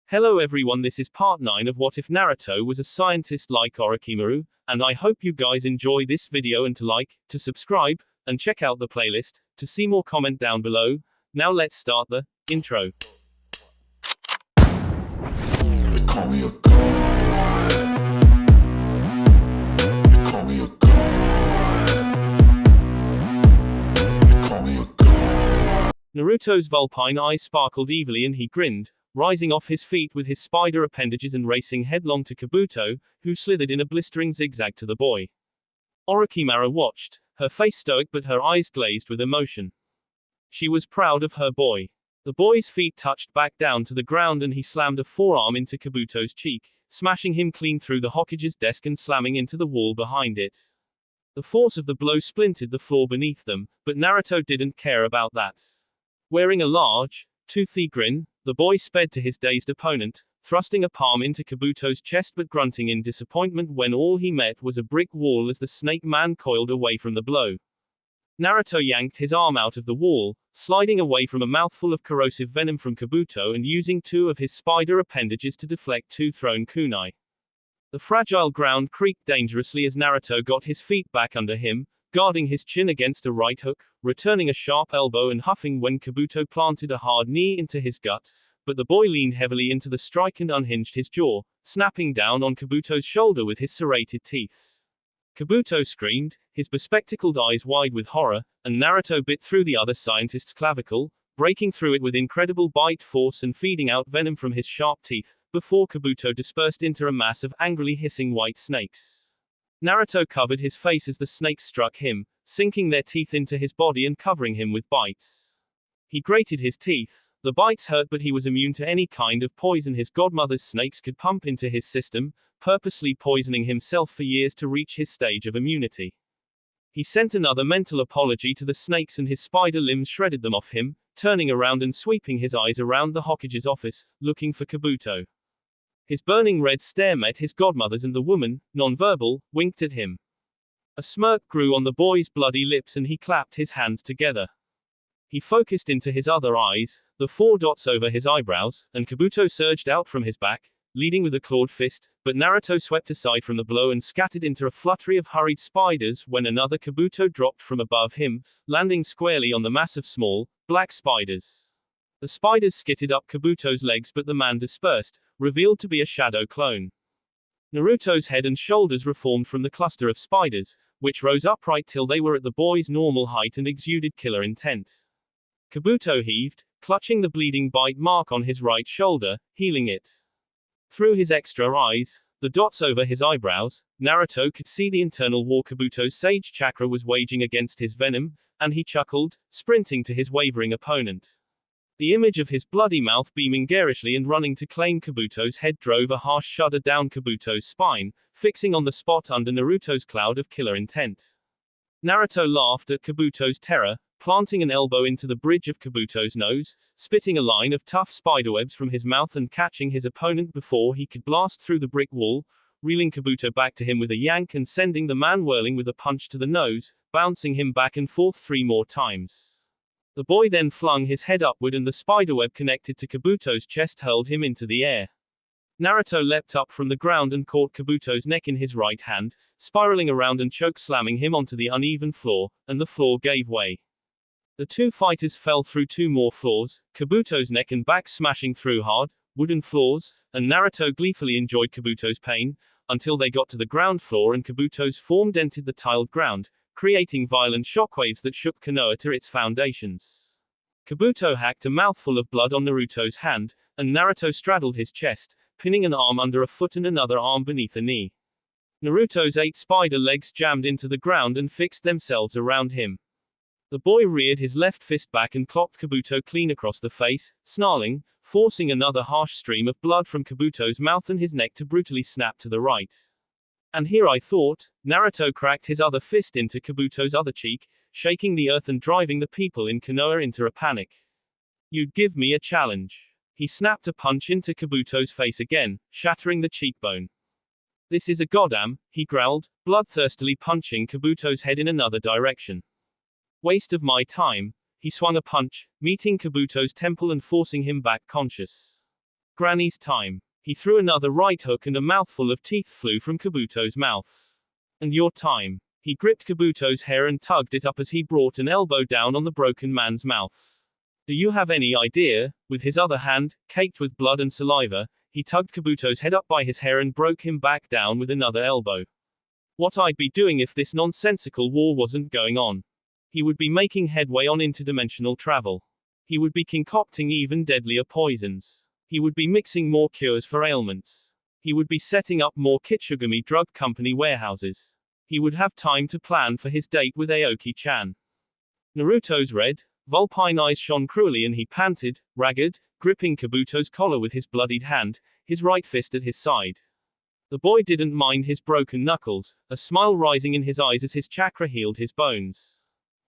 Hello everyone, this is part 9 of What If Naruto Was a Scientist Like Orochimaru, and I hope you guys enjoy this video and to like, to subscribe, and check out the playlist, to see more comment down below. Now let's start the intro. They call me a god. They call me a god. They call me a god. Naruto's vulpine eyes sparkled evilly and he grinned, rising off his feet with his spider appendages and racing headlong to Kabuto, who slithered in a blistering zigzag to the boy. Orochimaru watched, her face stoic but her eyes glazed with emotion. She was proud of her boy. The boy's feet touched back down to the ground and he slammed a forearm into Kabuto's cheek, smashing him clean through the Hokage's desk and slamming into the wall behind it. The force of the blow splintered the floor beneath them, but Naruto didn't care about that. Wearing a large, toothy grin, the boy sped to his dazed opponent, thrusting a palm into Kabuto's chest but grunting in disappointment when all he met was a brick wall as the snake man coiled away from the blow. Naruto yanked his arm out of the wall, sliding away from a mouthful of corrosive venom from Kabuto and using two of his spider appendages to deflect two thrown kunai. The fragile ground creaked dangerously as Naruto got his feet back under him, guarding his chin against a right hook, returning a sharp elbow and huffing when Kabuto planted a hard knee into his gut, but the boy leaned heavily into the strike and unhinged his jaw, snapping down on Kabuto's shoulder with his serrated teeth. Kabuto screamed, his bespectacled eyes wide with horror, and Naruto bit through the other scientist's clavicle, breaking through it with incredible bite force and feeding out venom from his sharp teeth, before Kabuto dispersed into a mass of angrily hissing white snakes. Naruto covered his face as the snakes struck him, sinking their teeth into his body and covering him with bites. He grated his teeth. The bites hurt, but he was immune to any kind of poison his godmother's snakes could pump into his system, purposely poisoning himself for years to reach his stage of immunity. He sent another mental apology to the snakes and his spider limbs shredded them off him, turning around and sweeping his eyes around the Hokage's office, looking for Kabuto. His burning red stare met his godmother's and the woman, non-verbal, winked at him. A smirk grew on the boy's bloody lips and he clapped his hands together. He focused into his other eyes, the four dots over his eyebrows, and Kabuto surged out from his back, leading with a clawed fist, but Naruto swept aside from the blow and scattered into a fluttery of hurried spiders when another Kabuto dropped from above him, landing squarely on the mass of small, black spiders. The spiders skittered up Kabuto's legs but the man dispersed, revealed to be a shadow clone. Naruto's head and shoulders reformed from the cluster of spiders, which rose upright till they were at the boy's normal height and exuded killer intent. Kabuto heaved, clutching the bleeding bite mark on his right shoulder, healing it. Through his extra eyes, the dots over his eyebrows, Naruto could see the internal war Kabuto's sage chakra was waging against his venom, and he chuckled, sprinting to his wavering opponent. The image of his bloody mouth beaming garishly and running to claim Kabuto's head drove a harsh shudder down Kabuto's spine, fixing on the spot under Naruto's cloud of killer intent. Naruto laughed at Kabuto's terror, planting an elbow into the bridge of Kabuto's nose, spitting a line of tough spiderwebs from his mouth and catching his opponent before he could blast through the brick wall, reeling Kabuto back to him with a yank and sending the man whirling with a punch to the nose, bouncing him back and forth 3 more times. The boy then flung his head upward and the spiderweb connected to Kabuto's chest hurled him into the air. Naruto leapt up from the ground and caught Kabuto's neck in his right hand, spiraling around and choke slamming him onto the uneven floor, and the floor gave way. The two fighters fell through 2 more floors, Kabuto's neck and back smashing through hard, wooden floors, and Naruto gleefully enjoyed Kabuto's pain, until they got to the ground floor and Kabuto's form dented the tiled ground, creating violent shockwaves that shook Konoha to its foundations. Kabuto hacked a mouthful of blood on Naruto's hand, and Naruto straddled his chest, pinning an arm under a foot and another arm beneath a knee. Naruto's 8 spider legs jammed into the ground and fixed themselves around him. The boy reared his left fist back and clocked Kabuto clean across the face, snarling, forcing another harsh stream of blood from Kabuto's mouth and his neck to brutally snap to the right. And here I thought, Naruto cracked his other fist into Kabuto's other cheek, shaking the earth and driving the people in Konoha into a panic. You'd give me a challenge. He snapped a punch into Kabuto's face again, shattering the cheekbone. This is a goddamn, he growled, bloodthirstily punching Kabuto's head in another direction. Waste of my time. He swung a punch, meeting Kabuto's temple and forcing him back conscious. Granny's time. He threw another right hook and a mouthful of teeth flew from Kabuto's mouth. And your time. He gripped Kabuto's hair and tugged it up as he brought an elbow down on the broken man's mouth. Do you have any idea? With his other hand, caked with blood and saliva, he tugged Kabuto's head up by his hair and broke him back down with another elbow. What I'd be doing if this nonsensical war wasn't going on. He would be making headway on interdimensional travel. He would be concocting even deadlier poisons. He would be mixing more cures for ailments. He would be setting up more Kitsugami drug company warehouses. He would have time to plan for his date with Aoki-chan. Naruto's red, vulpine eyes shone cruelly and he panted, ragged, gripping Kabuto's collar with his bloodied hand, his right fist at his side. The boy didn't mind his broken knuckles, a smile rising in his eyes as his chakra healed his bones.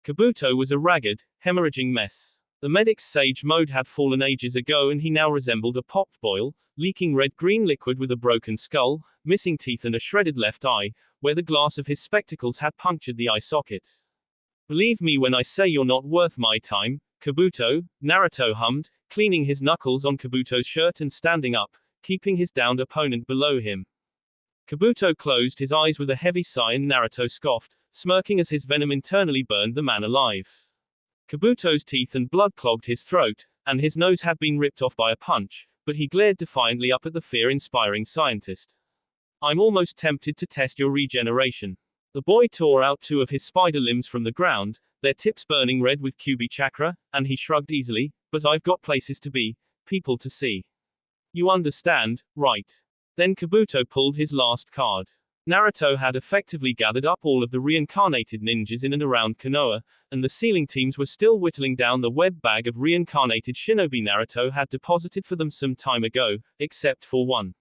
Kabuto was a ragged, hemorrhaging mess. The medic's sage mode had fallen ages ago and he now resembled a popped boil, leaking red-green liquid with a broken skull, missing teeth and a shredded left eye, where the glass of his spectacles had punctured the eye socket. Believe me when I say you're not worth my time, Kabuto, Naruto hummed, cleaning his knuckles on Kabuto's shirt and standing up, keeping his downed opponent below him. Kabuto closed his eyes with a heavy sigh and Naruto scoffed, smirking as his venom internally burned the man alive. Kabuto's teeth and blood clogged his throat, and his nose had been ripped off by a punch, but he glared defiantly up at the fear-inspiring scientist. I'm almost tempted to test your regeneration. The boy tore out two of his spider limbs from the ground, their tips burning red with Kyuubi chakra, and he shrugged easily, but I've got places to be, people to see. You understand, right? Then Kabuto pulled his last card. Naruto had effectively gathered up all of the reincarnated ninjas in and around Konoha, and the sealing teams were still whittling down the web bag of reincarnated shinobi Naruto had deposited for them some time ago, except for one.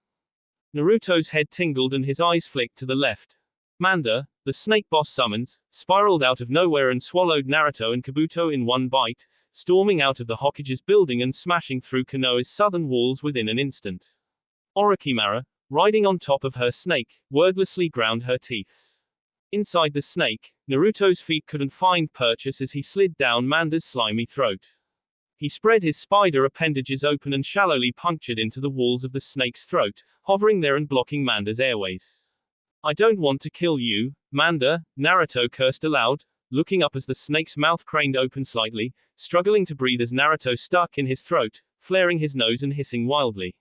Naruto's head tingled and his eyes flicked to the left. Manda, the snake boss summons, spiraled out of nowhere and swallowed Naruto and Kabuto in one bite, storming out of the Hokage's building and smashing through Konoha's southern walls within an instant. Orochimaru, riding on top of her snake, wordlessly ground her teeth. Inside the snake, Naruto's feet couldn't find purchase as he slid down Manda's slimy throat. He spread his spider appendages open and shallowly punctured into the walls of the snake's throat, hovering there and blocking Manda's airways. I don't want to kill you, Manda, Naruto cursed aloud, looking up as the snake's mouth craned open slightly, struggling to breathe as Naruto stuck in his throat, flaring his nose and hissing wildly.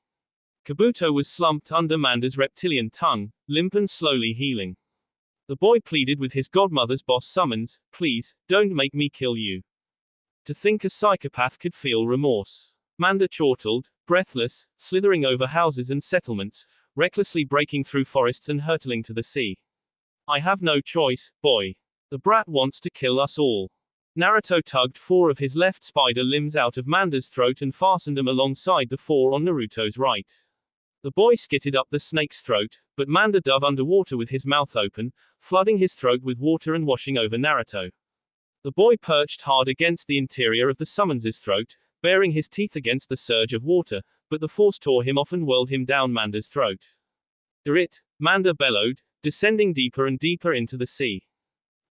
Kabuto was slumped under Manda's reptilian tongue, limp and slowly healing. The boy pleaded with his godmother's boss summons, please, don't make me kill you. To think a psychopath could feel remorse. Manda chortled, breathless, slithering over houses and settlements, recklessly breaking through forests and hurtling to the sea. I have no choice, boy. The brat wants to kill us all. Naruto tugged 4 of his left spider limbs out of Manda's throat and fastened them alongside the 4 on Naruto's right. The boy skitted up the snake's throat, but Manda dove underwater with his mouth open, flooding his throat with water and washing over Naruto. The boy perched hard against the interior of the summons's throat, baring his teeth against the surge of water, but the force tore him off and whirled him down Manda's throat. "It," Manda bellowed, descending deeper and deeper into the sea.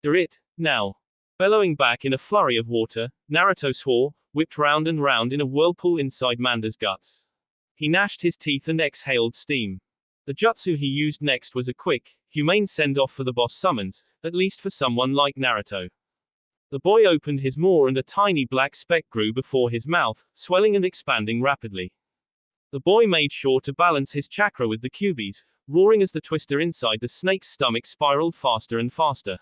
"It, now." Bellowing back in a flurry of water, Naruto swore, whipped round and round in a whirlpool inside Manda's guts. He gnashed his teeth and exhaled steam. The jutsu he used next was a quick, humane send-off for the boss summons, at least for someone like Naruto. The boy opened his maw and a tiny black speck grew before his mouth, swelling and expanding rapidly. The boy made sure to balance his chakra with the Kyuubis, roaring as the twister inside the snake's stomach spiraled faster and faster.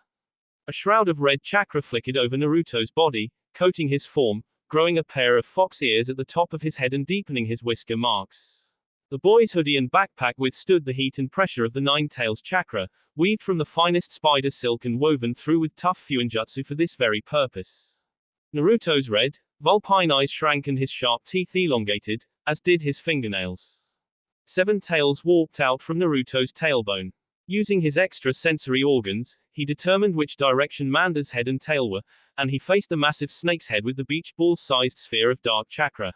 A shroud of red chakra flickered over Naruto's body, coating his form, growing a pair of fox ears at the top of his head and deepening his whisker marks. The boy's hoodie and backpack withstood the heat and pressure of the Nine-Tails chakra, weaved from the finest spider silk and woven through with tough fuinjutsu for this very purpose. Naruto's red, vulpine eyes shrank and his sharp teeth elongated, as did his fingernails. 7 tails warped out from Naruto's tailbone. Using his extra sensory organs, he determined which direction Manda's head and tail were, and he faced the massive snake's head with the beach ball-sized sphere of dark chakra.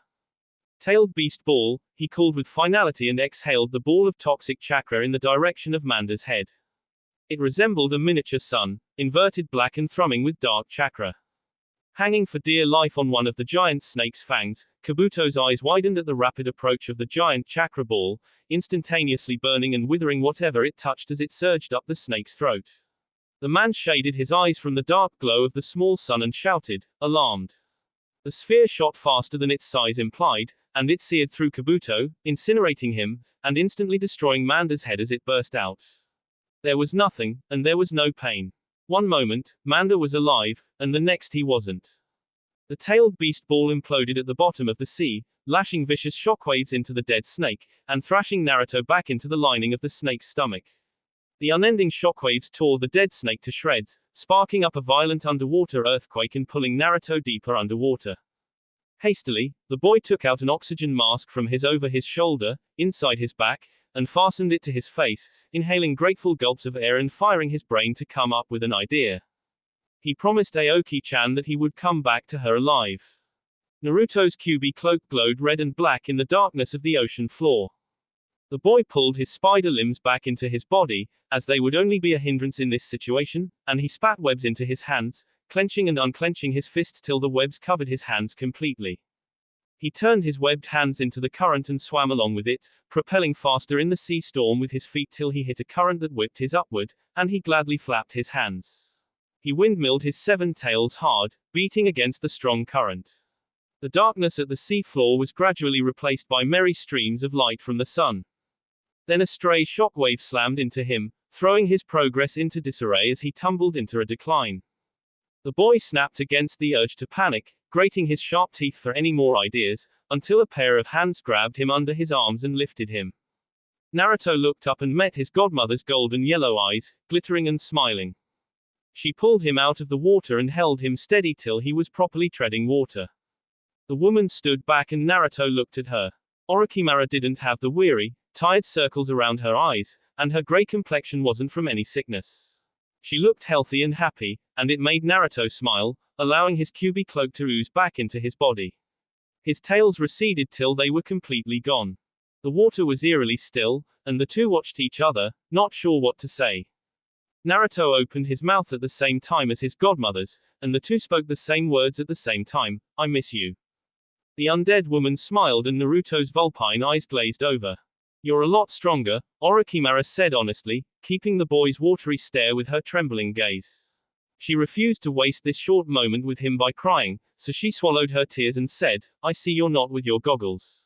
Tailed beast ball, he called with finality and exhaled the ball of toxic chakra in the direction of Manda's head. It resembled a miniature sun, inverted black and thrumming with dark chakra. Hanging for dear life on one of the giant snake's fangs, Kabuto's eyes widened at the rapid approach of the giant chakra ball, instantaneously burning and withering whatever it touched as it surged up the snake's throat. The man shaded his eyes from the dark glow of the small sun and shouted, alarmed. The sphere shot faster than its size implied, and it seared through Kabuto, incinerating him, and instantly destroying Manda's head as it burst out. There was nothing, and there was no pain. One moment, Manda was alive, and the next he wasn't. The tailed beast ball imploded at the bottom of the sea, lashing vicious shockwaves into the dead snake, and thrashing Naruto back into the lining of the snake's stomach. The unending shockwaves tore the dead snake to shreds, sparking up a violent underwater earthquake and pulling Naruto deeper underwater. Hastily, the boy took out an oxygen mask from over his shoulder, inside his back, and fastened it to his face, inhaling grateful gulps of air and firing his brain to come up with an idea. He promised Aoki-chan that he would come back to her alive. Naruto's Kyuubi cloak glowed red and black in the darkness of the ocean floor. The boy pulled his spider limbs back into his body, as they would only be a hindrance in this situation, and he spat webs into his hands, clenching and unclenching his fists till the webs covered his hands completely. He turned his webbed hands into the current and swam along with it, propelling faster in the sea storm with his feet till he hit a current that whipped his upward, and he gladly flapped his hands. He windmilled his 7 tails hard, beating against the strong current. The darkness at the sea floor was gradually replaced by merry streams of light from the sun. Then a stray shockwave slammed into him, throwing his progress into disarray as he tumbled into a decline. The boy snapped against the urge to panic, grating his sharp teeth for any more ideas, until a pair of hands grabbed him under his arms and lifted him. Naruto looked up and met his godmother's golden yellow eyes, glittering and smiling. She pulled him out of the water and held him steady till he was properly treading water. The woman stood back and Naruto looked at her. Orochimaru didn't have the weary, tired circles around her eyes, and her gray complexion wasn't from any sickness. She looked healthy and happy, and it made Naruto smile, allowing his Kyuubi cloak to ooze back into his body. His tails receded till they were completely gone. The water was eerily still, and the two watched each other, not sure what to say. Naruto opened his mouth at the same time as his godmother's, and the two spoke the same words at the same time, I miss you. The undead woman smiled and Naruto's vulpine eyes glazed over. You're a lot stronger, Orochimaru said honestly, keeping the boy's watery stare with her trembling gaze. She refused to waste this short moment with him by crying, so she swallowed her tears and said, I see you're not with your goggles.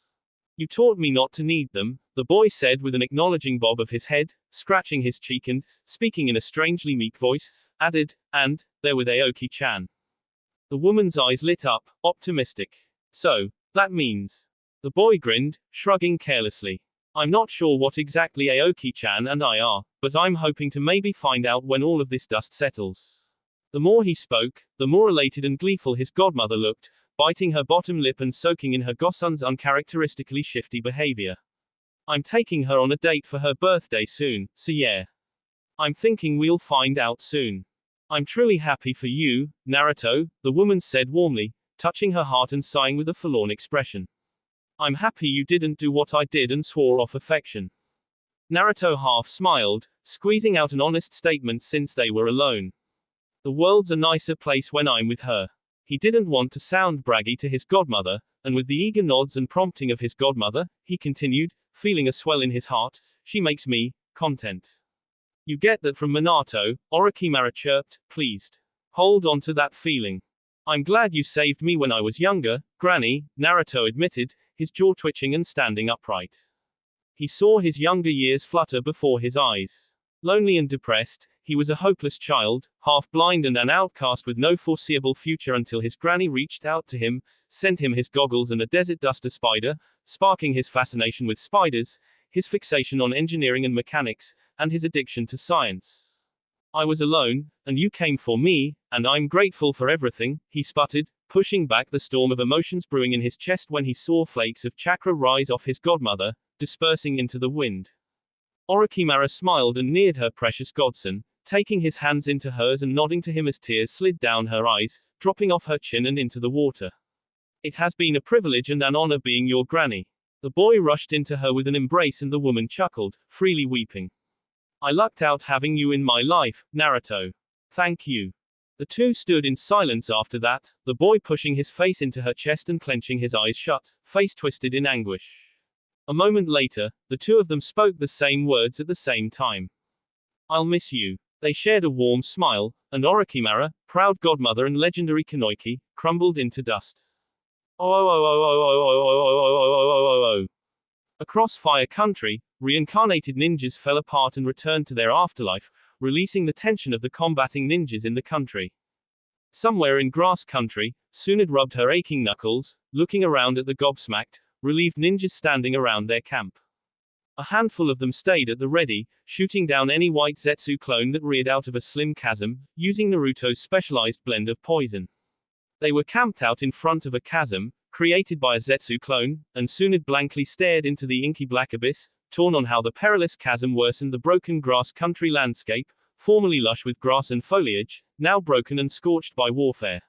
You taught me not to need them, the boy said with an acknowledging bob of his head, scratching his cheek and, speaking in a strangely meek voice, added, and, there with Aoki-chan. The woman's eyes lit up, optimistic. So, that means. The boy grinned, shrugging carelessly. I'm not sure what exactly Aoki-chan and I are, but I'm hoping to maybe find out when all of this dust settles. The more he spoke, the more elated and gleeful his godmother looked, biting her bottom lip and soaking in her gosson's uncharacteristically shifty behavior. I'm taking her on a date for her birthday soon, so yeah. I'm thinking we'll find out soon. I'm truly happy for you, Naruto, the woman said warmly, touching her heart and sighing with a forlorn expression. I'm happy you didn't do what I did and swore off affection. Naruto half smiled, squeezing out an honest statement since they were alone. The world's a nicer place when I'm with her. He didn't want to sound braggy to his godmother, and with the eager nods and prompting of his godmother, he continued, feeling a swell in his heart, she makes me content. You get that from Minato, Orochimaru chirped, pleased. Hold on to that feeling. I'm glad you saved me when I was younger, Granny, Naruto admitted, his jaw twitching and standing upright. He saw his younger years flutter before his eyes. Lonely and depressed, he was a hopeless child, half blind and an outcast with no foreseeable future until his granny reached out to him, sent him his goggles and a desert duster spider, sparking his fascination with spiders, his fixation on engineering and mechanics, and his addiction to science. I was alone, and you came for me, and I'm grateful for everything, he sputtered, pushing back the storm of emotions brewing in his chest when he saw flakes of chakra rise off his godmother, dispersing into the wind. Orochimaru smiled and neared her precious godson, taking his hands into hers and nodding to him as tears slid down her eyes, dropping off her chin and into the water. It has been a privilege and an honor being your granny. The boy rushed into her with an embrace and the woman chuckled, freely weeping. I lucked out having you in my life, Naruto. Thank you. The two stood in silence after that, the boy pushing his face into her chest and clenching his eyes shut, face twisted in anguish. A moment later, the two of them spoke the same words at the same time. I'll miss you. They shared a warm smile, and Orochimaru, proud godmother and legendary Kunoichi, crumbled into dust. Across Fire Country, reincarnated ninjas fell apart and returned to their afterlife, releasing the tension of the combating ninjas in the country. Somewhere in Grass Country, Tsunade rubbed her aching knuckles, looking around at the gobsmacked, relieved ninjas standing around their camp. A handful of them stayed at the ready, shooting down any white Zetsu clone that reared out of a slim chasm, using Naruto's specialized blend of poison. They were camped out in front of a chasm, created by a Zetsu clone, and Tsunade blankly stared into the inky black abyss, torn on how the perilous chasm worsened the broken grass country landscape, formerly lush with grass and foliage, now broken and scorched by warfare.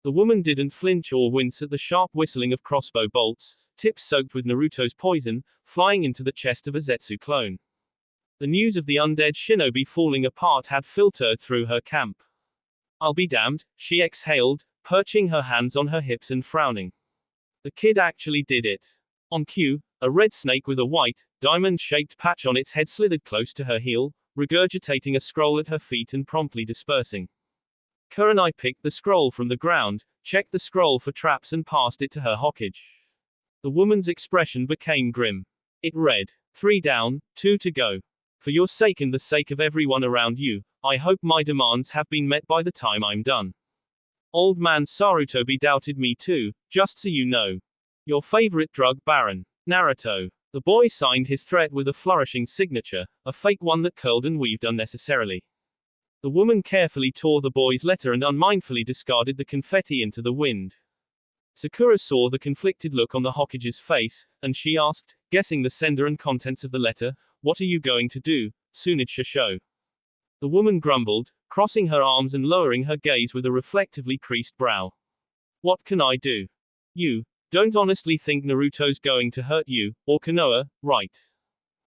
The woman didn't flinch or wince at the sharp whistling of crossbow bolts, tips soaked with Naruto's poison, flying into the chest of a Zetsu clone. The news of the undead shinobi falling apart had filtered through her camp. I'll be damned, she exhaled, perching her hands on her hips and frowning. The kid actually did it. On cue, a red snake with a white, diamond-shaped patch on its head slithered close to her heel, regurgitating a scroll at her feet and promptly dispersing. Kurenai picked the scroll from the ground, checked the scroll for traps and passed it to her Hokage. The woman's expression became grim. It read, 3 down, 2 to go. For your sake and the sake of everyone around you, I hope my demands have been met by the time I'm done. Old man Sarutobi doubted me too, just so you know. Your favorite drug baron, Naruto. The boy signed his threat with a flourishing signature, a fake one that curled and weaved unnecessarily. The woman carefully tore the boy's letter and unmindfully discarded the confetti into the wind. Sakura saw the conflicted look on the Hokage's face, and she asked, guessing the sender and contents of the letter, what are you going to do, Tsunade Shosho? The woman grumbled, crossing her arms and lowering her gaze with a reflectively creased brow. What can I do? You don't honestly think Naruto's going to hurt you, or Konoha, right?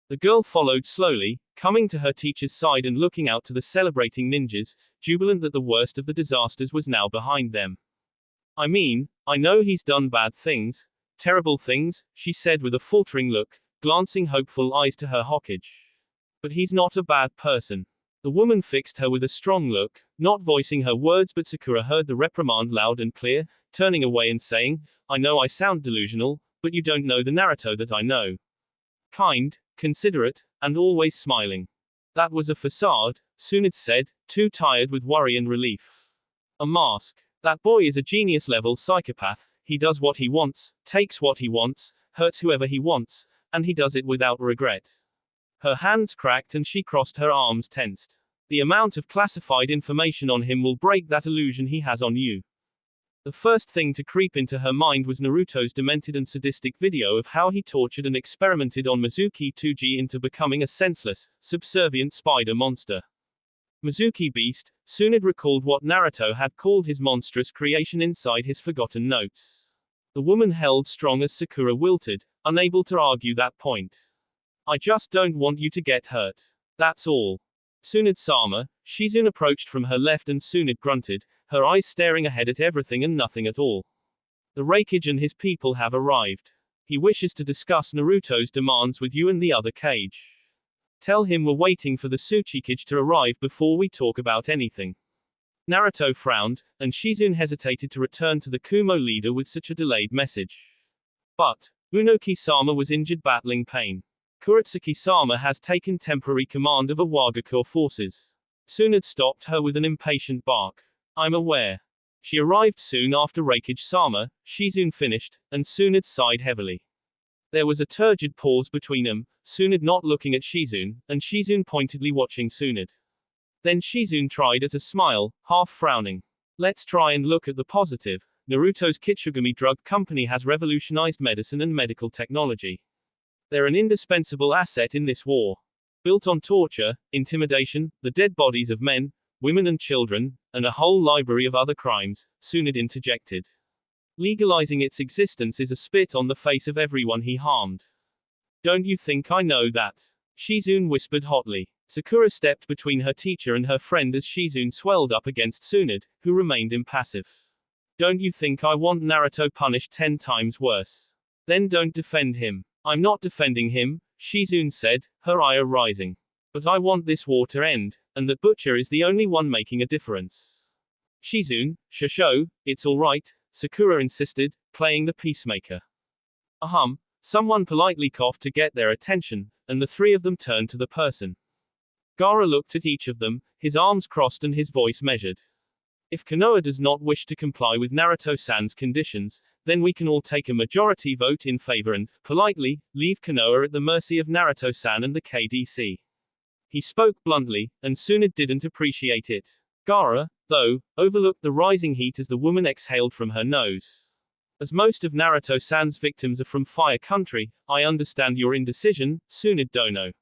The girl followed slowly, coming to her teacher's side and looking out to the celebrating ninjas, jubilant that the worst of the disasters was now behind them. I mean, I know he's done bad things, terrible things, she said with a faltering look, glancing hopeful eyes to her Hokage. But he's not a bad person. The woman fixed her with a strong look, not voicing her words, but Sakura heard the reprimand loud and clear, turning away and saying, I know I sound delusional, but you don't know the Naruto that I know. Kind, considerate, and always smiling. That was a facade, Tsunade said, too tired with worry and relief. A mask. That boy is a genius-level psychopath, he does what he wants, takes what he wants, hurts whoever he wants, and he does it without regret. Her hands cracked and she crossed her arms tensed. The amount of classified information on him will break that illusion he has on you. The first thing to creep into her mind was Naruto's demented and sadistic video of how he tortured and experimented on Mizuki 2G into becoming a senseless, subservient spider monster. Mizuki Beast, Tsunade recalled what Naruto had called his monstrous creation inside his forgotten notes. The woman held strong as Sakura wilted, unable to argue that point. I just don't want you to get hurt. That's all. Tsunade-sama, Shizune approached from her left and Tsunade grunted, her eyes staring ahead at everything and nothing at all. The Raikage and his people have arrived. He wishes to discuss Naruto's demands with you and the other Kage. Tell him we're waiting for the Tsuchikage to arrive before we talk about anything. Naruto frowned, and Shizune hesitated to return to the Kumo leader with such a delayed message. But Unoki-sama was injured battling pain. Kuretsuki-sama has taken temporary command of Awagakure forces. Tsunade stopped her with an impatient bark. I'm aware. She arrived soon after Raikage-sama, Shizune finished, and Tsunade sighed heavily. There was a turgid pause between them, Tsunade not looking at Shizune, and Shizune pointedly watching Tsunade. Then Shizune tried at a smile, half frowning. Let's try and look at the positive. Naruto's Kitsugami Drug Company has revolutionized medicine and medical technology. They're an indispensable asset in this war. Built on torture, intimidation, the dead bodies of men, women and children, and a whole library of other crimes, Tsunade interjected. Legalizing its existence is a spit on the face of everyone he harmed. Don't you think I know that? Shizune whispered hotly. Sakura stepped between her teacher and her friend as Shizune swelled up against Tsunade, who remained impassive. Don't you think I want Naruto punished 10 times worse? Then don't defend him. I'm not defending him, Shizune said, her ire rising. But I want this war to end, and that Butcher is the only one making a difference. Shizune, Shosho, it's alright, Sakura insisted, playing the peacemaker. Someone politely coughed to get their attention, and the three of them turned to the person. Gaara looked at each of them, his arms crossed and his voice measured. If Konoha does not wish to comply with Naruto-san's conditions, then we can all take a majority vote in favor and, politely, leave Konoha at the mercy of Naruto-san and the KDC. He spoke bluntly, and Tsunade didn't appreciate it. Gaara, though, overlooked the rising heat as the woman exhaled from her nose. As most of Naruto-san's victims are from Fire Country, I understand your indecision, Tsunade Dono.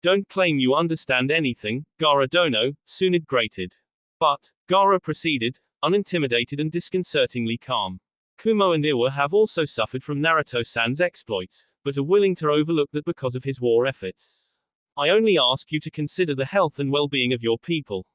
Don't claim you understand anything, Gaara Dono, Tsunade grated. But, Gaara proceeded, unintimidated and disconcertingly calm. Kumo and Iwa have also suffered from Naruto-san's exploits, but are willing to overlook that because of his war efforts. I only ask you to consider the health and well-being of your people.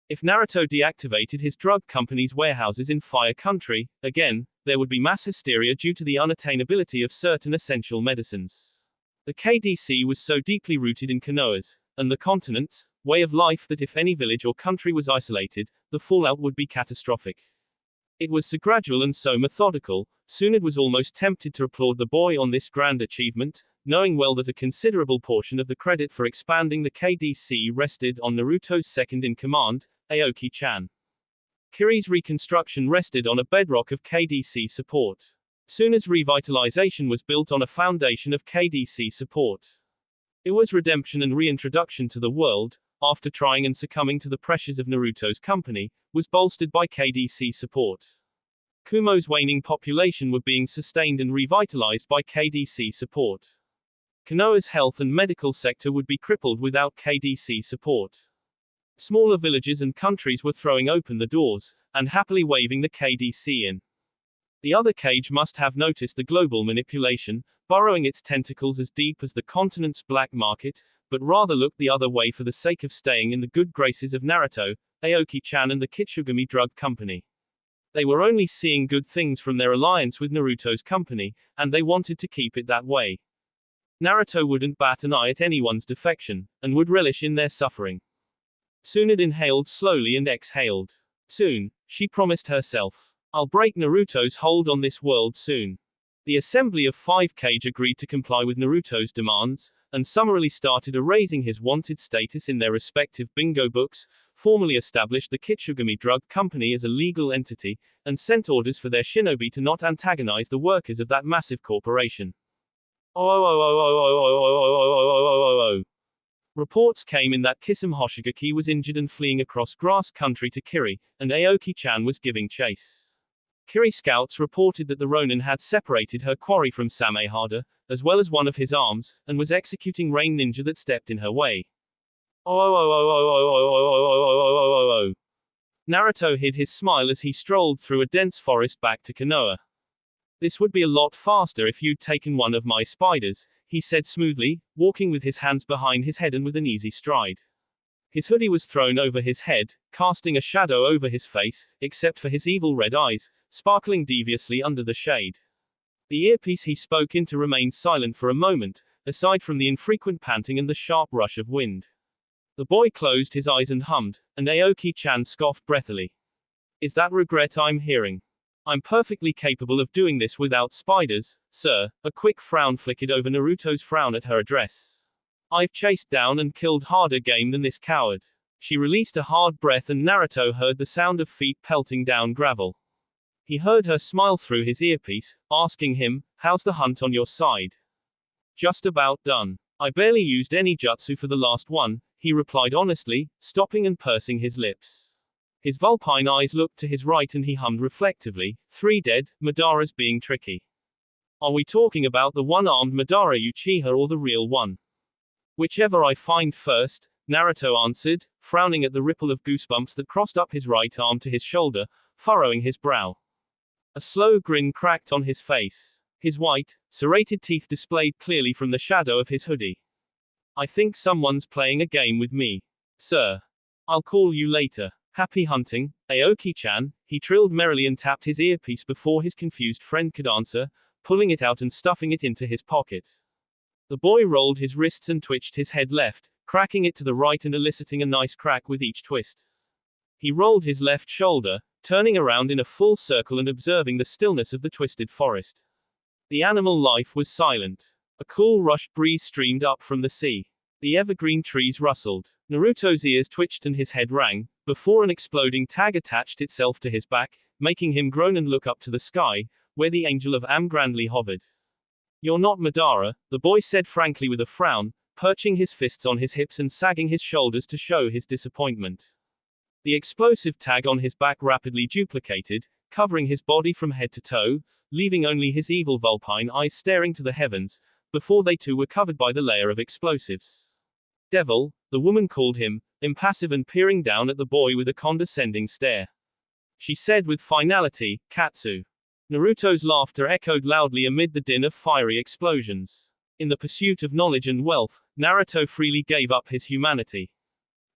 If Naruto deactivated his drug company's warehouses in Fire Country, again, there would be mass hysteria due to the unattainability of certain essential medicines. The KDC was so deeply rooted in Konoha's, and the continent's, way of life that if any village or country was isolated, the fallout would be catastrophic. It was so gradual and so methodical, Tsunade was almost tempted to applaud the boy on this grand achievement, knowing well that a considerable portion of the credit for expanding the KDC rested on Naruto's second-in-command, Aoki-chan. Kiri's reconstruction rested on a bedrock of KDC support. Tsunade's revitalization was built on a foundation of KDC support. Iwa's redemption and reintroduction to the world, after trying and succumbing to the pressures of Naruto's company, was bolstered by KDC support. Kumo's waning population were being sustained and revitalized by KDC support. Konoha's health and medical sector would be crippled without KDC support. Smaller villages and countries were throwing open the doors, and happily waving the KDC in. The other cage must have noticed the global manipulation, burrowing its tentacles as deep as the continent's black market, but rather looked the other way for the sake of staying in the good graces of Naruto, Aoki-chan and the Kitsugumi Drug Company. They were only seeing good things from their alliance with Naruto's company, and they wanted to keep it that way. Naruto wouldn't bat an eye at anyone's defection, and would relish in their suffering. Tsunade inhaled slowly and exhaled. Soon, she promised herself. I'll break Naruto's hold on this world soon. The assembly of Five Kage agreed to comply with Naruto's demands, and summarily started erasing his wanted status in their respective bingo books, formally established the Kitsugumi Drug Company as a legal entity, and sent orders for their shinobi to not antagonize the workers of that massive corporation. Reports came in that Kisame Hoshigaki was injured and fleeing across grass country to Kiri, and Aoki-chan was giving chase. Kiri scouts reported that the Ronin had separated her quarry from Samehada, as well as one of his arms, and was executing Rain Ninja that stepped in her way. Naruto hid his smile as he strolled through a dense forest back to Konoha. This would be a lot faster if you'd taken one of my spiders, he said smoothly, walking with his hands behind his head and with an easy stride. His hoodie was thrown over his head, casting a shadow over his face, except for his evil red eyes, sparkling deviously under the shade. The earpiece he spoke into remained silent for a moment, aside from the infrequent panting and the sharp rush of wind. The boy closed his eyes and hummed, and Aoki-chan scoffed breathily. Is that regret I'm hearing? I'm perfectly capable of doing this without spiders, sir. A quick frown flickered over Naruto's frown at her address. I've chased down and killed harder game than this coward. She released a hard breath and Naruto heard the sound of feet pelting down gravel. He heard her smile through his earpiece, asking him, how's the hunt on your side? Just about done. I barely used any jutsu for the last one, he replied honestly, stopping and pursing his lips. His vulpine eyes looked to his right and he hummed reflectively, 3 dead, Madara's being tricky. Are we talking about the one-armed Madara Uchiha or the real one? Whichever I find first, Naruto answered, frowning at the ripple of goosebumps that crossed up his right arm to his shoulder, furrowing his brow. A slow grin cracked on his face. His white, serrated teeth displayed clearly from the shadow of his hoodie. I think someone's playing a game with me. Sir. I'll call you later. Happy hunting, Aoki-chan, he trilled merrily and tapped his earpiece before his confused friend could answer, pulling it out and stuffing it into his pocket. The boy rolled his wrists and twitched his head left, cracking it to the right and eliciting a nice crack with each twist. He rolled his left shoulder, turning around in a full circle and observing the stillness of the twisted forest. The animal life was silent. A cool rush breeze streamed up from the sea. The evergreen trees rustled. Naruto's ears twitched and his head rang, before an exploding tag attached itself to his back, making him groan and look up to the sky, where the angel of Am grandly hovered. You're not Madara, the boy said frankly with a frown, perching his fists on his hips and sagging his shoulders to show his disappointment. The explosive tag on his back rapidly duplicated, covering his body from head to toe, leaving only his evil vulpine eyes staring to the heavens, before they too were covered by the layer of explosives. Devil, the woman called him, impassive and peering down at the boy with a condescending stare. She said with finality, Katsu. Naruto's laughter echoed loudly amid the din of fiery explosions. In the pursuit of knowledge and wealth, Naruto freely gave up his humanity.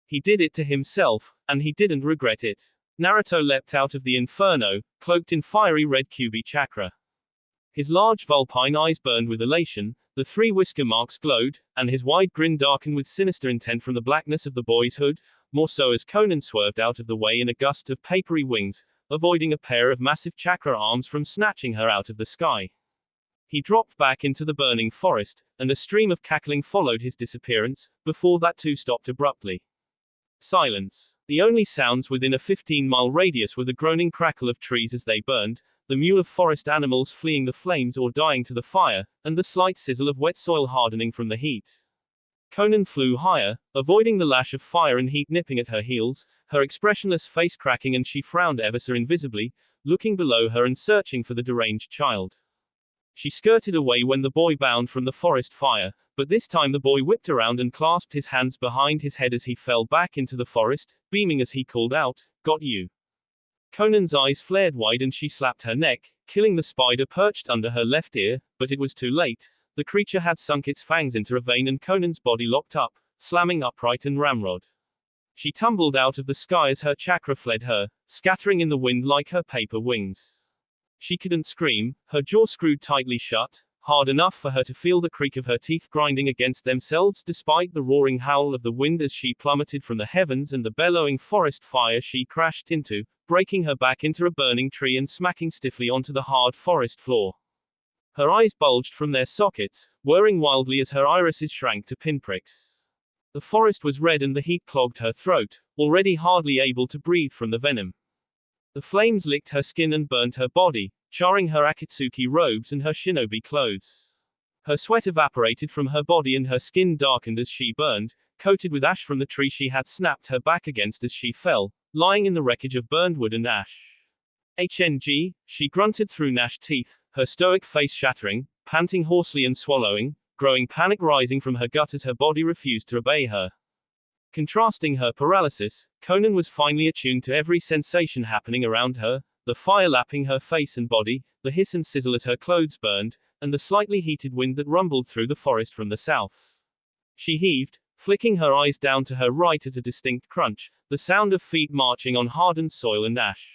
He did it to himself, and he didn't regret it. Naruto leapt out of the inferno, cloaked in fiery red Kyuubi chakra. His large vulpine eyes burned with elation, the 3 whisker marks glowed, and his wide grin darkened with sinister intent from the blackness of the boy's hood, more so as Conan swerved out of the way in a gust of papery wings, avoiding a pair of massive chakra arms from snatching her out of the sky. He dropped back into the burning forest, and a stream of cackling followed his disappearance, before that too stopped abruptly. Silence. The only sounds within a 15-mile radius were the groaning crackle of trees as they burned, the mew of forest animals fleeing the flames or dying to the fire, and the slight sizzle of wet soil hardening from the heat. Conan flew higher, avoiding the lash of fire and heat nipping at her heels, her expressionless face cracking, and she frowned ever so invisibly, looking below her and searching for the deranged child. She skirted away when the boy bounded from the forest fire, but this time the boy whipped around and clasped his hands behind his head as he fell back into the forest, beaming as he called out, "Got you." Conan's eyes flared wide and she slapped her neck, killing the spider perched under her left ear, but it was too late. The creature had sunk its fangs into a vein and Conan's body locked up, slamming upright and ramrod. She tumbled out of the sky as her chakra fled her, scattering in the wind like her paper wings. She couldn't scream, her jaw screwed tightly shut, hard enough for her to feel the creak of her teeth grinding against themselves despite the roaring howl of the wind as she plummeted from the heavens and the bellowing forest fire she crashed into, breaking her back into a burning tree and smacking stiffly onto the hard forest floor. Her eyes bulged from their sockets, whirring wildly as her irises shrank to pinpricks. The forest was red and the heat clogged her throat, already hardly able to breathe from the venom. The flames licked her skin and burnt her body, charring her Akatsuki robes and her shinobi clothes. Her sweat evaporated from her body and her skin darkened as she burned, coated with ash from the tree she had snapped her back against as she fell, lying in the wreckage of burned wood and ash. HNG, she grunted through gnashed teeth, her stoic face shattering, panting hoarsely and swallowing, growing panic rising from her gut as her body refused to obey her. Contrasting her paralysis, Conan was finely attuned to every sensation happening around her, the fire lapping her face and body, the hiss and sizzle as her clothes burned, and the slightly heated wind that rumbled through the forest from the south. She heaved, flicking her eyes down to her right at a distinct crunch, the sound of feet marching on hardened soil and ash.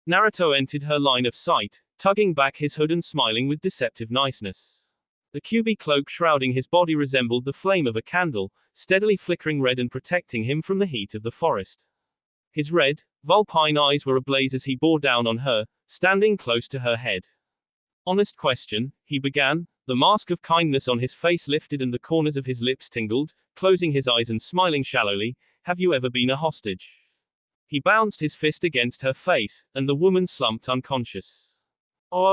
Naruto entered her line of sight, tugging back his hood and smiling with deceptive niceness. The Kyuubi cloak shrouding his body resembled the flame of a candle, steadily flickering red and protecting him from the heat of the forest. His red, vulpine eyes were ablaze as he bore down on her, standing close to her head. Honest question, he began, the mask of kindness on his face lifted and the corners of his lips tingled, closing his eyes and smiling shallowly, have you ever been a hostage? He bounced his fist against her face, and the woman slumped unconscious. Oh.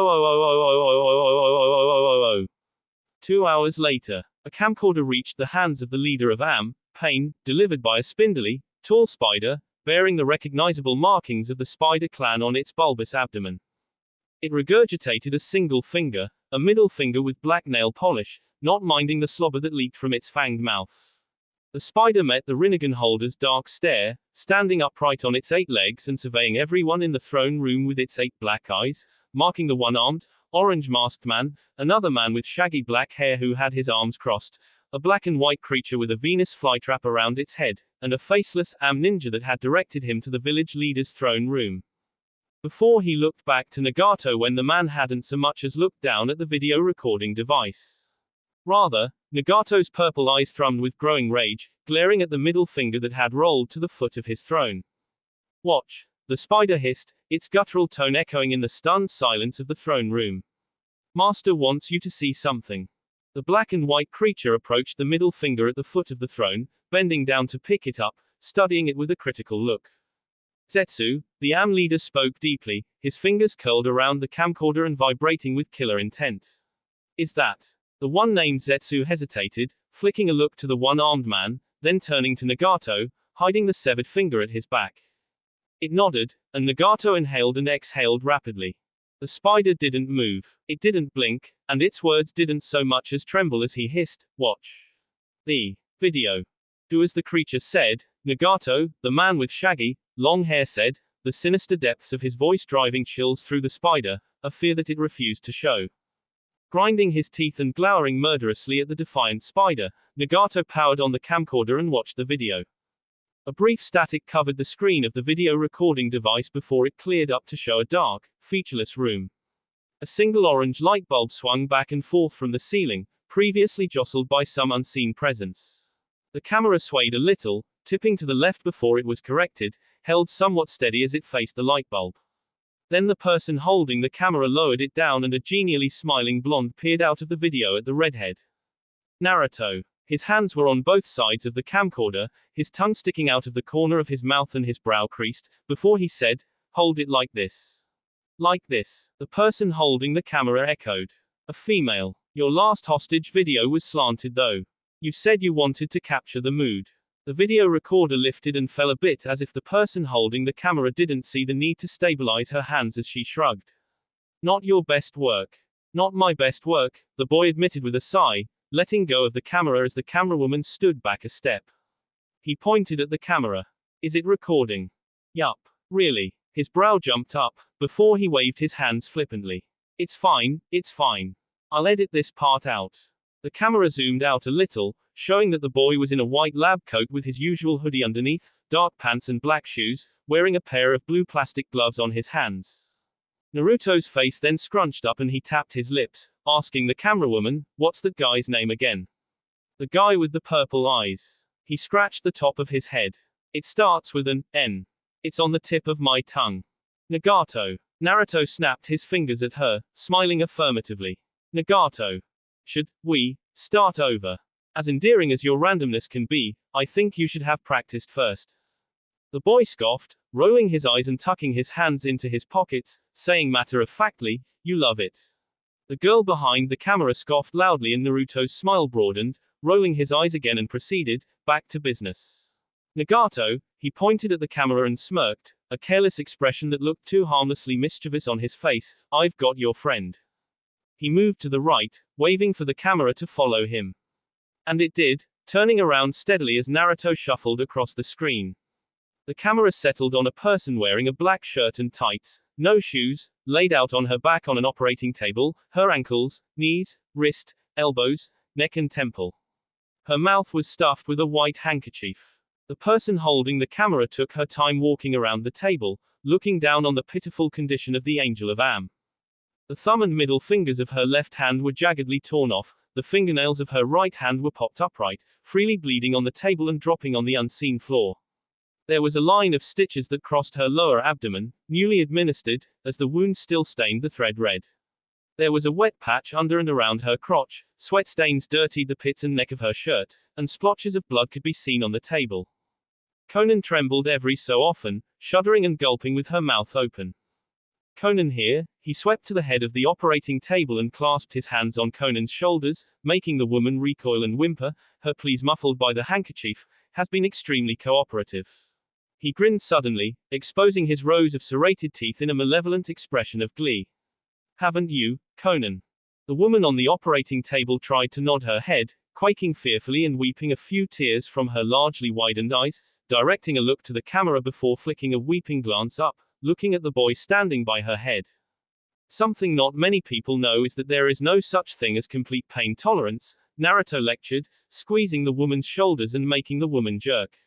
2 hours later, a camcorder reached the hands of the leader of Am, Pain, delivered by a spindly, tall spider, bearing the recognizable markings of the spider clan on its bulbous abdomen. It regurgitated a single finger, a middle finger with black nail polish, not minding the slobber that leaked from its fanged mouth. The spider met the Rinnegan holder's dark stare, standing upright on its 8 legs and surveying everyone in the throne room with its 8 black eyes, marking the one-armed, orange-masked man, another man with shaggy black hair who had his arms crossed, A black and white creature with a Venus flytrap around its head, and a faceless ninja that had directed him to the village leader's throne room. Before he looked back to Nagato when the man hadn't so much as looked down at the video recording device. Rather, Nagato's purple eyes thrummed with growing rage, glaring at the middle finger that had rolled to the foot of his throne. Watch, the spider hissed, its guttural tone echoing in the stunned silence of the throne room. Master wants you to see something. The black and white creature approached the middle finger at the foot of the throne, bending down to pick it up, studying it with a critical look. Zetsu, the leader, spoke deeply, his fingers curled around the camcorder and vibrating with killer intent. Is that? The one named Zetsu hesitated, flicking a look to the one-armed man, then turning to Nagato, hiding the severed finger at his back. It nodded, and Nagato inhaled and exhaled rapidly. The spider didn't move, it didn't blink, and its words didn't so much as tremble as he hissed, "Watch the video. Do as the creature said." Nagato, the man with shaggy, long hair, said, the sinister depths of his voice driving chills through the spider, a fear that it refused to show. Grinding his teeth and glowering murderously at the defiant spider, Nagato powered on the camcorder and watched the video. A brief static covered the screen of the video recording device before it cleared up to show a dark, featureless room. A single orange light bulb swung back and forth from the ceiling, previously jostled by some unseen presence. The camera swayed a little, tipping to the left before it was corrected, held somewhat steady as it faced the light bulb. Then the person holding the camera lowered it down and a genially smiling blonde peered out of the video at the redhead. Naruto. His hands were on both sides of the camcorder, his tongue sticking out of the corner of his mouth and his brow creased, before he said, "Hold it like this." Like this. The person holding the camera echoed. A female. Your last hostage video was slanted though. You said you wanted to capture the mood. The video recorder lifted and fell a bit as if the person holding the camera didn't see the need to stabilize her hands as she shrugged. Not your best work. Not my best work, the boy admitted with a sigh, letting go of the camera as the camerawoman stood back a step. He pointed at the camera. Is it recording? Yup. Really? His brow jumped up, before he waved his hands flippantly. It's fine, it's fine. I'll edit this part out. The camera zoomed out a little, showing that the boy was in a white lab coat with his usual hoodie underneath, dark pants and black shoes, wearing a pair of blue plastic gloves on his hands. Naruto's face then scrunched up and he tapped his lips, asking the camerawoman, "What's that guy's name again?" The guy with the purple eyes. He scratched the top of his head. It starts with an N. It's on the tip of my tongue. Nagato. Naruto snapped his fingers at her, smiling affirmatively. Nagato. Should we start over? As endearing as your randomness can be, I think you should have practiced first. The boy scoffed, rolling his eyes and tucking his hands into his pockets, saying matter-of-factly, "You love it." The girl behind the camera scoffed loudly and Naruto's smile broadened, rolling his eyes again and proceeded, "Back to business. Nagato," he pointed at the camera and smirked, a careless expression that looked too harmlessly mischievous on his face, "I've got your friend." He moved to the right, waving for the camera to follow him. And it did, turning around steadily as Naruto shuffled across the screen. The camera settled on a person wearing a black shirt and tights, no shoes, laid out on her back on an operating table, her ankles, knees, wrist, elbows, neck and temple. Her mouth was stuffed with a white handkerchief. The person holding the camera took her time walking around the table, looking down on the pitiful condition of the Angel of Am. The thumb and middle fingers of her left hand were jaggedly torn off, the fingernails of her right hand were popped upright, freely bleeding on the table and dropping on the unseen floor. There was a line of stitches that crossed her lower abdomen, newly administered, as the wound still stained the thread red. There was a wet patch under and around her crotch, sweat stains dirtied the pits and neck of her shirt, and splotches of blood could be seen on the table. Conan trembled every so often, shuddering and gulping with her mouth open. Conan here, he swept to the head of the operating table and clasped his hands on Conan's shoulders, making the woman recoil and whimper, her pleas muffled by the handkerchief, has been extremely cooperative. He grinned suddenly, exposing his rows of serrated teeth in a malevolent expression of glee. Haven't you, Conan? The woman on the operating table tried to nod her head, quaking fearfully and weeping a few tears from her largely widened eyes, directing a look to the camera before flicking a weeping glance up, looking at the boy standing by her head. Something not many people know is that there is no such thing as complete pain tolerance, Naruto lectured, squeezing the woman's shoulders and making the woman jerk.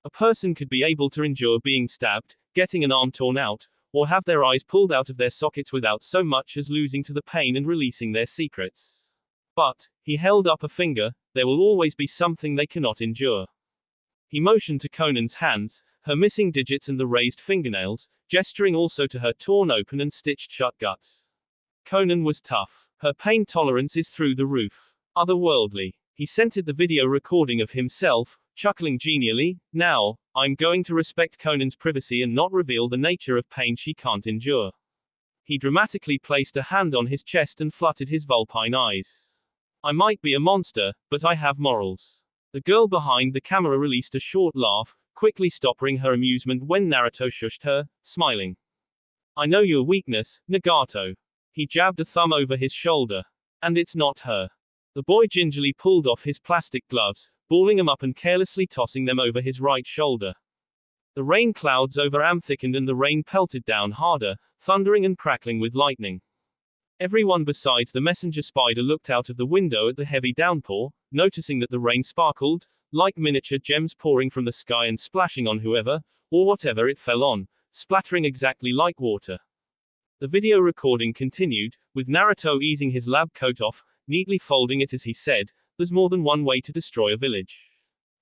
A person could be able to endure being stabbed, getting an arm torn out, or have their eyes pulled out of their sockets without so much as losing to the pain and releasing their secrets. But, he held up a finger, there will always be something they cannot endure. He motioned to Conan's hands, her missing digits and the raised fingernails, gesturing also to her torn open and stitched shut guts. Conan was tough. Her pain tolerance is through the roof. Otherworldly. He centered the video recording of himself, chuckling genially, now, I'm going to respect Conan's privacy and not reveal the nature of pain she can't endure. He dramatically placed a hand on his chest and fluttered his vulpine eyes. I might be a monster, but I have morals. The girl behind the camera released a short laugh, quickly stopping her amusement when Naruto shushed her, smiling. I know your weakness, Nagato. He jabbed a thumb over his shoulder. And it's not her. The boy gingerly pulled off his plastic gloves, balling them up and carelessly tossing them over his right shoulder. The rain clouds over Am thickened and the rain pelted down harder, thundering and crackling with lightning. Everyone besides the messenger spider looked out of the window at the heavy downpour, noticing that the rain sparkled, like miniature gems pouring from the sky and splashing on whoever, or whatever it fell on, splattering exactly like water. The video recording continued, with Naruto easing his lab coat off, neatly folding it as he said, there's more than one way to destroy a village.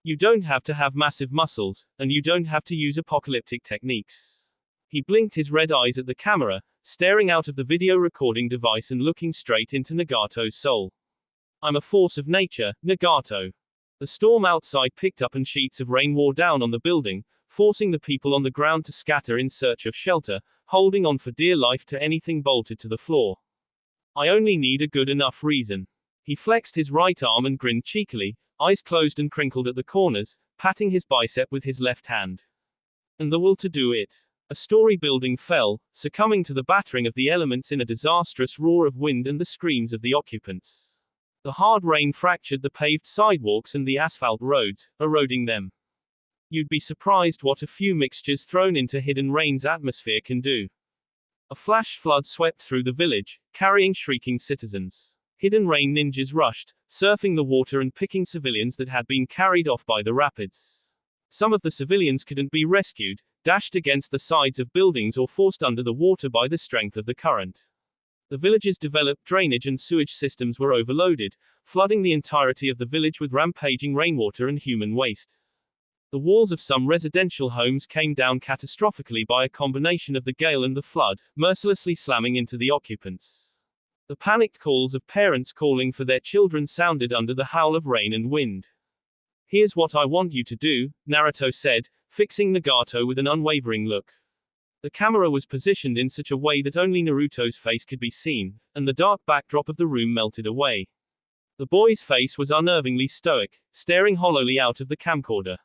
You don't have to have massive muscles, and you don't have to use apocalyptic techniques. He blinked his red eyes at the camera, staring out of the video recording device and looking straight into Nagato's soul. I'm a force of nature, Nagato. The storm outside picked up and sheets of rain wore down on the building, forcing the people on the ground to scatter in search of shelter, holding on for dear life to anything bolted to the floor. I only need a good enough reason. He flexed his right arm and grinned cheekily, eyes closed and crinkled at the corners, patting his bicep with his left hand. And the will to do it. A story building fell, succumbing to the battering of the elements in a disastrous roar of wind and the screams of the occupants. The hard rain fractured the paved sidewalks and the asphalt roads, eroding them. You'd be surprised what a few mixtures thrown into Hidden Rain's atmosphere can do. A flash flood swept through the village, carrying shrieking citizens. Hidden Rain ninjas rushed, surfing the water and picking civilians that had been carried off by the rapids. Some of the civilians couldn't be rescued, dashed against the sides of buildings or forced under the water by the strength of the current. The village's developed drainage and sewage systems were overloaded, flooding the entirety of the village with rampaging rainwater and human waste. The walls of some residential homes came down catastrophically by a combination of the gale and the flood, mercilessly slamming into the occupants. The panicked calls of parents calling for their children sounded under the howl of rain and wind. Here's what I want you to do, Naruto said, fixing Nagato with an unwavering look. The camera was positioned in such a way that only Naruto's face could be seen, and the dark backdrop of the room melted away. The boy's face was unnervingly stoic, staring hollowly out of the camcorder.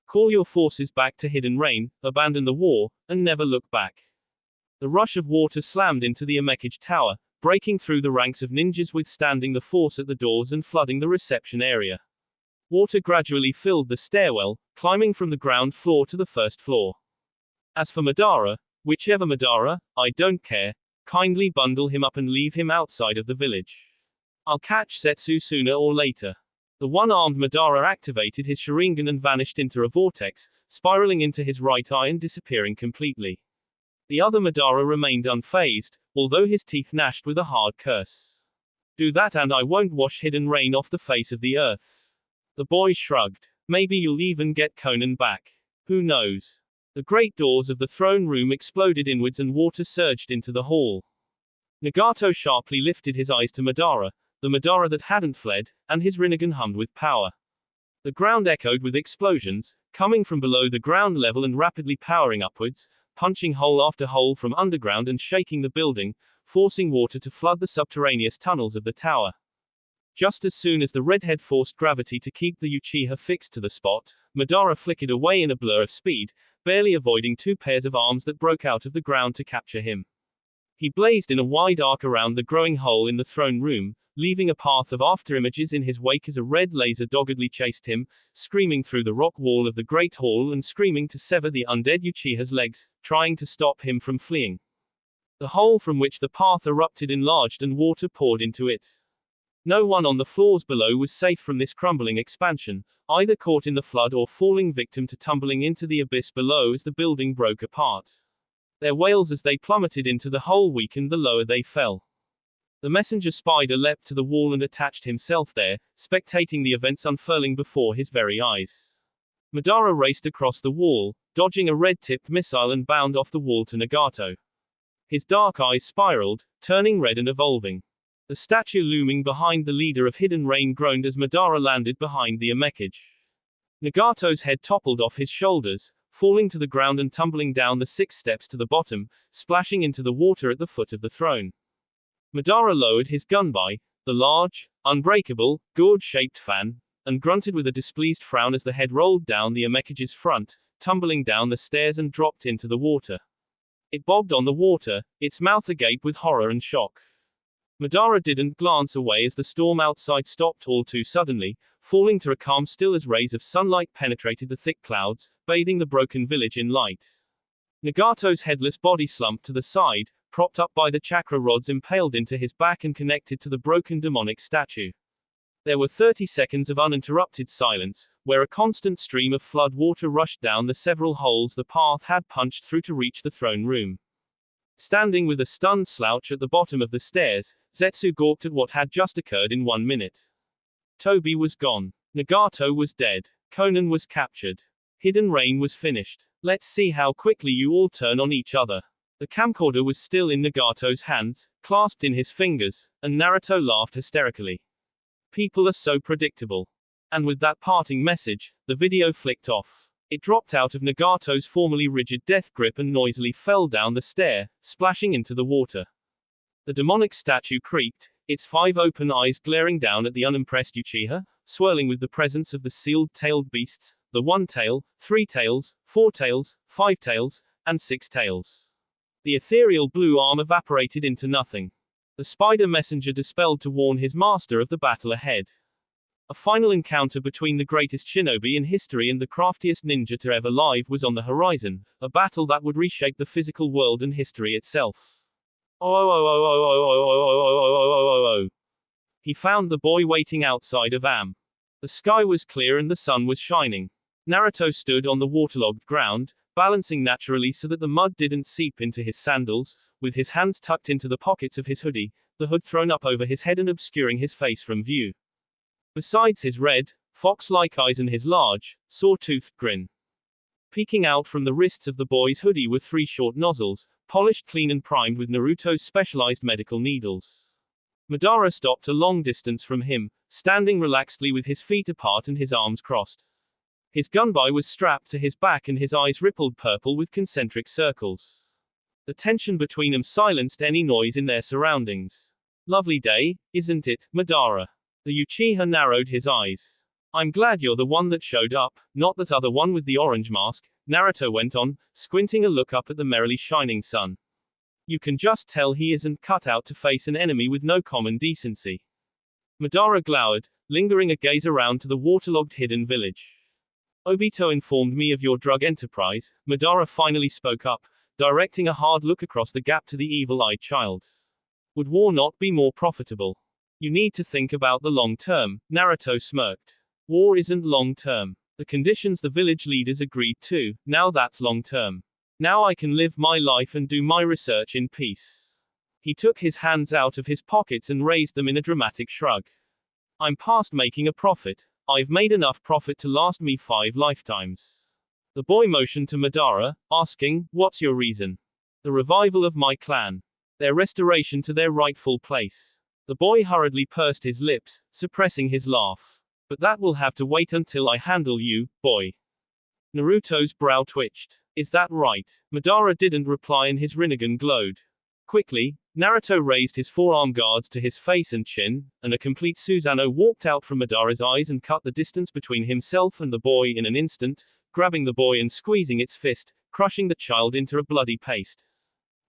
Call your forces back to Hidden Rain, abandon the war, and never look back. The rush of water slammed into the Amekage Tower, breaking through the ranks of ninjas withstanding the force at the doors and flooding the reception area. Water gradually filled the stairwell, climbing from the ground floor to the first floor. As for Madara, whichever Madara, I don't care, kindly bundle him up and leave him outside of the village. I'll catch Setsu sooner or later. The one-armed Madara activated his Sharingan and vanished into a vortex, spiraling into his right eye and disappearing completely. The other Madara remained unfazed, although his teeth gnashed with a hard curse. Do that and I won't wash Hidden Rain off the face of the earth. The boy shrugged. Maybe you'll even get Conan back. Who knows? The great doors of the throne room exploded inwards and water surged into the hall. Nagato sharply lifted his eyes to Madara, the Madara that hadn't fled, and his Rinnegan hummed with power. The ground echoed with explosions, coming from below the ground level and rapidly powering upwards, punching hole after hole from underground and shaking the building, forcing water to flood the subterraneous tunnels of the tower. Just as soon as the redhead forced gravity to keep the Uchiha fixed to the spot, Madara flickered away in a blur of speed, barely avoiding two pairs of arms that broke out of the ground to capture him. He blazed in a wide arc around the growing hole in the throne room, leaving a path of afterimages in his wake as a red laser doggedly chased him, screaming through the rock wall of the great hall and screaming to sever the undead Uchiha's legs, trying to stop him from fleeing. The hole from which the path erupted enlarged and water poured into it. No one on the floors below was safe from this crumbling expansion, either caught in the flood or falling victim to tumbling into the abyss below as the building broke apart. Their wails as they plummeted into the hole weakened the lower they fell. The messenger spider leapt to the wall and attached himself there, spectating the events unfurling before his very eyes. Madara raced across the wall, dodging a red-tipped missile and bound off the wall to Nagato. His dark eyes spiraled, turning red and evolving. The statue looming behind the leader of Hidden Rain groaned as Madara landed behind the Amekage. Nagato's head toppled off his shoulders, falling to the ground and tumbling down the 6 steps to the bottom, splashing into the water at the foot of the throne. Madara lowered his gunbai, the large, unbreakable, gourd-shaped fan, and grunted with a displeased frown as the head rolled down the Amekage's front, tumbling down the stairs and dropped into the water. It bobbed on the water, its mouth agape with horror and shock. Madara didn't glance away as the storm outside stopped all too suddenly, falling to a calm still as rays of sunlight penetrated the thick clouds, bathing the broken village in light. Nagato's headless body slumped to the side, propped up by the chakra rods impaled into his back and connected to the broken demonic statue. There were 30 seconds of uninterrupted silence, where a constant stream of flood water rushed down the several holes the path had punched through to reach the throne room. Standing with a stunned slouch at the bottom of the stairs, Zetsu gawked at what had just occurred in 1 minute. Toby was gone. Nagato was dead. Conan was captured. Hidden Rain was finished. Let's see how quickly you all turn on each other. The camcorder was still in Nagato's hands, clasped in his fingers, and Naruto laughed hysterically. People are so predictable. And with that parting message, the video flicked off. It dropped out of Nagato's formerly rigid death grip and noisily fell down the stair, splashing into the water. The demonic statue creaked, its 5 open eyes glaring down at the unimpressed Uchiha, swirling with the presence of the sealed-tailed beasts, the 1 tail, 3 tails, 4 tails, 5 tails, and 6 tails. The ethereal blue arm evaporated into nothing. The spider messenger dispelled to warn his master of the battle ahead. A final encounter between the greatest shinobi in history and the craftiest ninja to ever live was on the horizon, a battle that would reshape the physical world and history itself. He found the boy waiting outside of Am. The sky was clear and the sun was shining. Naruto stood on the waterlogged ground, balancing naturally so that the mud didn't seep into his sandals, with his hands tucked into the pockets of his hoodie, the hood thrown up over his head and obscuring his face from view. Besides his red, fox-like eyes and his large, saw-toothed grin. Peeking out from the wrists of the boy's hoodie were 3 short nozzles, polished clean and primed with Naruto's specialized medical needles. Madara stopped a long distance from him, standing relaxedly with his feet apart and his arms crossed. His gunbai was strapped to his back and his eyes rippled purple with concentric circles. The tension between them silenced any noise in their surroundings. Lovely day, isn't it, Madara? The Uchiha narrowed his eyes. I'm glad you're the one that showed up, not that other one with the orange mask, Naruto went on, squinting a look up at the merrily shining sun. You can just tell he isn't cut out to face an enemy with no common decency. Madara glowered, lingering a gaze around to the waterlogged hidden village. Obito informed me of your drug enterprise, Madara finally spoke up, directing a hard look across the gap to the evil-eyed child. Would war not be more profitable? You need to think about the long term, Naruto smirked. War isn't long term. The conditions the village leaders agreed to, now that's long term. Now I can live my life and do my research in peace. He took his hands out of his pockets and raised them in a dramatic shrug. I'm past making a profit. I've made enough profit to last me 5 lifetimes. The boy motioned to Madara, asking, what's your reason? The revival of my clan. Their restoration to their rightful place. The boy hurriedly pursed his lips, suppressing his laugh. But that will have to wait until I handle you, boy. Naruto's brow twitched. Is that right? Madara didn't reply and his Rinnegan glowed. Quickly, Naruto raised his forearm guards to his face and chin, and a complete Susanoo walked out from Madara's eyes and cut the distance between himself and the boy in an instant, grabbing the boy and squeezing its fist, crushing the child into a bloody paste.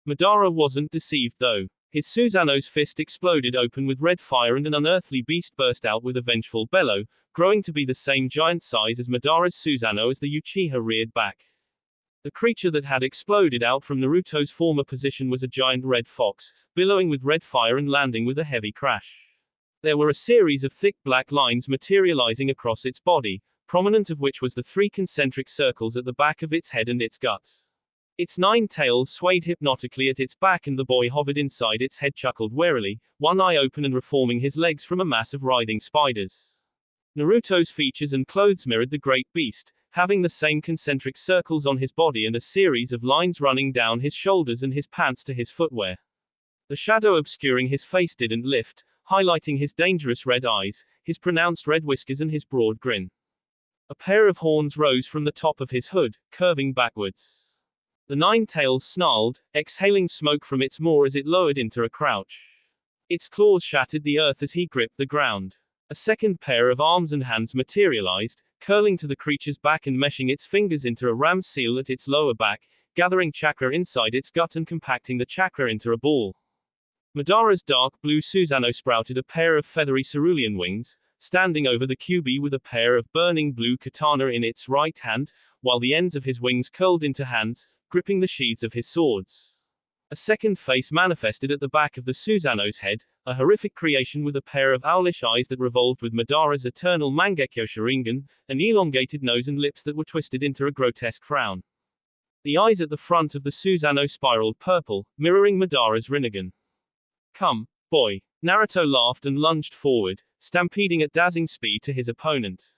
Madara wasn't deceived though. His Susanoo's fist exploded open with red fire and an unearthly beast burst out with a vengeful bellow, growing to be the same giant size as Madara's Susanoo as the Uchiha reared back. The creature that had exploded out from Naruto's former position was a giant red fox, billowing with red fire and landing with a heavy crash. There were a series of thick black lines materializing across its body, prominent of which was the 3 concentric circles at the back of its head and its gut. Its 9 tails swayed hypnotically at its back and the boy hovered inside its head, chuckled warily, one eye open and reforming his legs from a mass of writhing spiders. Naruto's features and clothes mirrored the great beast, having the same concentric circles on his body and a series of lines running down his shoulders and his pants to his footwear. The shadow obscuring his face didn't lift, highlighting his dangerous red eyes, his pronounced red whiskers and his broad grin. A pair of horns rose from the top of his hood, curving backwards. The 9 tails snarled, exhaling smoke from its maw as it lowered into a crouch. Its claws shattered the earth as he gripped the ground. A second pair of arms and hands materialized, curling to the creature's back and meshing its fingers into a ram seal at its lower back, gathering chakra inside its gut and compacting the chakra into a ball. Madara's dark blue Susanoo sprouted a pair of feathery cerulean wings, standing over the Kyuubi with a pair of burning blue katana in its right hand, while the ends of his wings curled into hands, gripping the sheaths of his swords. A second face manifested at the back of the Susanoo's head, a horrific creation with a pair of owlish eyes that revolved with Madara's eternal Mangekyo Sharingan, an elongated nose and lips that were twisted into a grotesque frown. The eyes at the front of the Susanoo spiraled purple, mirroring Madara's Rinnegan. Come, boy. Naruto laughed and lunged forward, stampeding at dazzling speed to his opponent.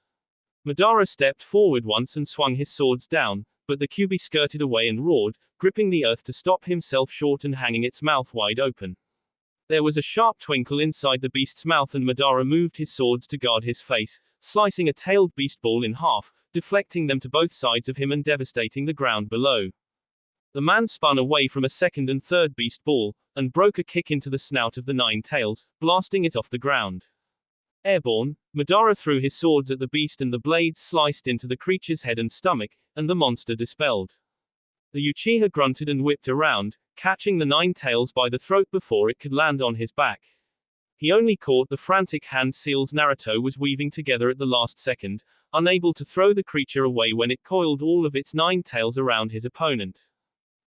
Madara stepped forward once and swung his swords down, but the Kyuubi skirted away and roared, gripping the earth to stop himself short and hanging its mouth wide open. There was a sharp twinkle inside the beast's mouth and Madara moved his swords to guard his face, slicing a tailed beast ball in half, deflecting them to both sides of him and devastating the ground below. The man spun away from a second and third beast ball, and broke a kick into the snout of the 9 tails, blasting it off the ground. Airborne, Madara threw his swords at the beast and the blades sliced into the creature's head and stomach, and the monster dispelled. The Uchiha grunted and whipped around, catching the 9 tails by the throat before it could land on his back. He only caught the frantic hand seals Naruto was weaving together at the last second, unable to throw the creature away when it coiled all of its 9 tails around his opponent.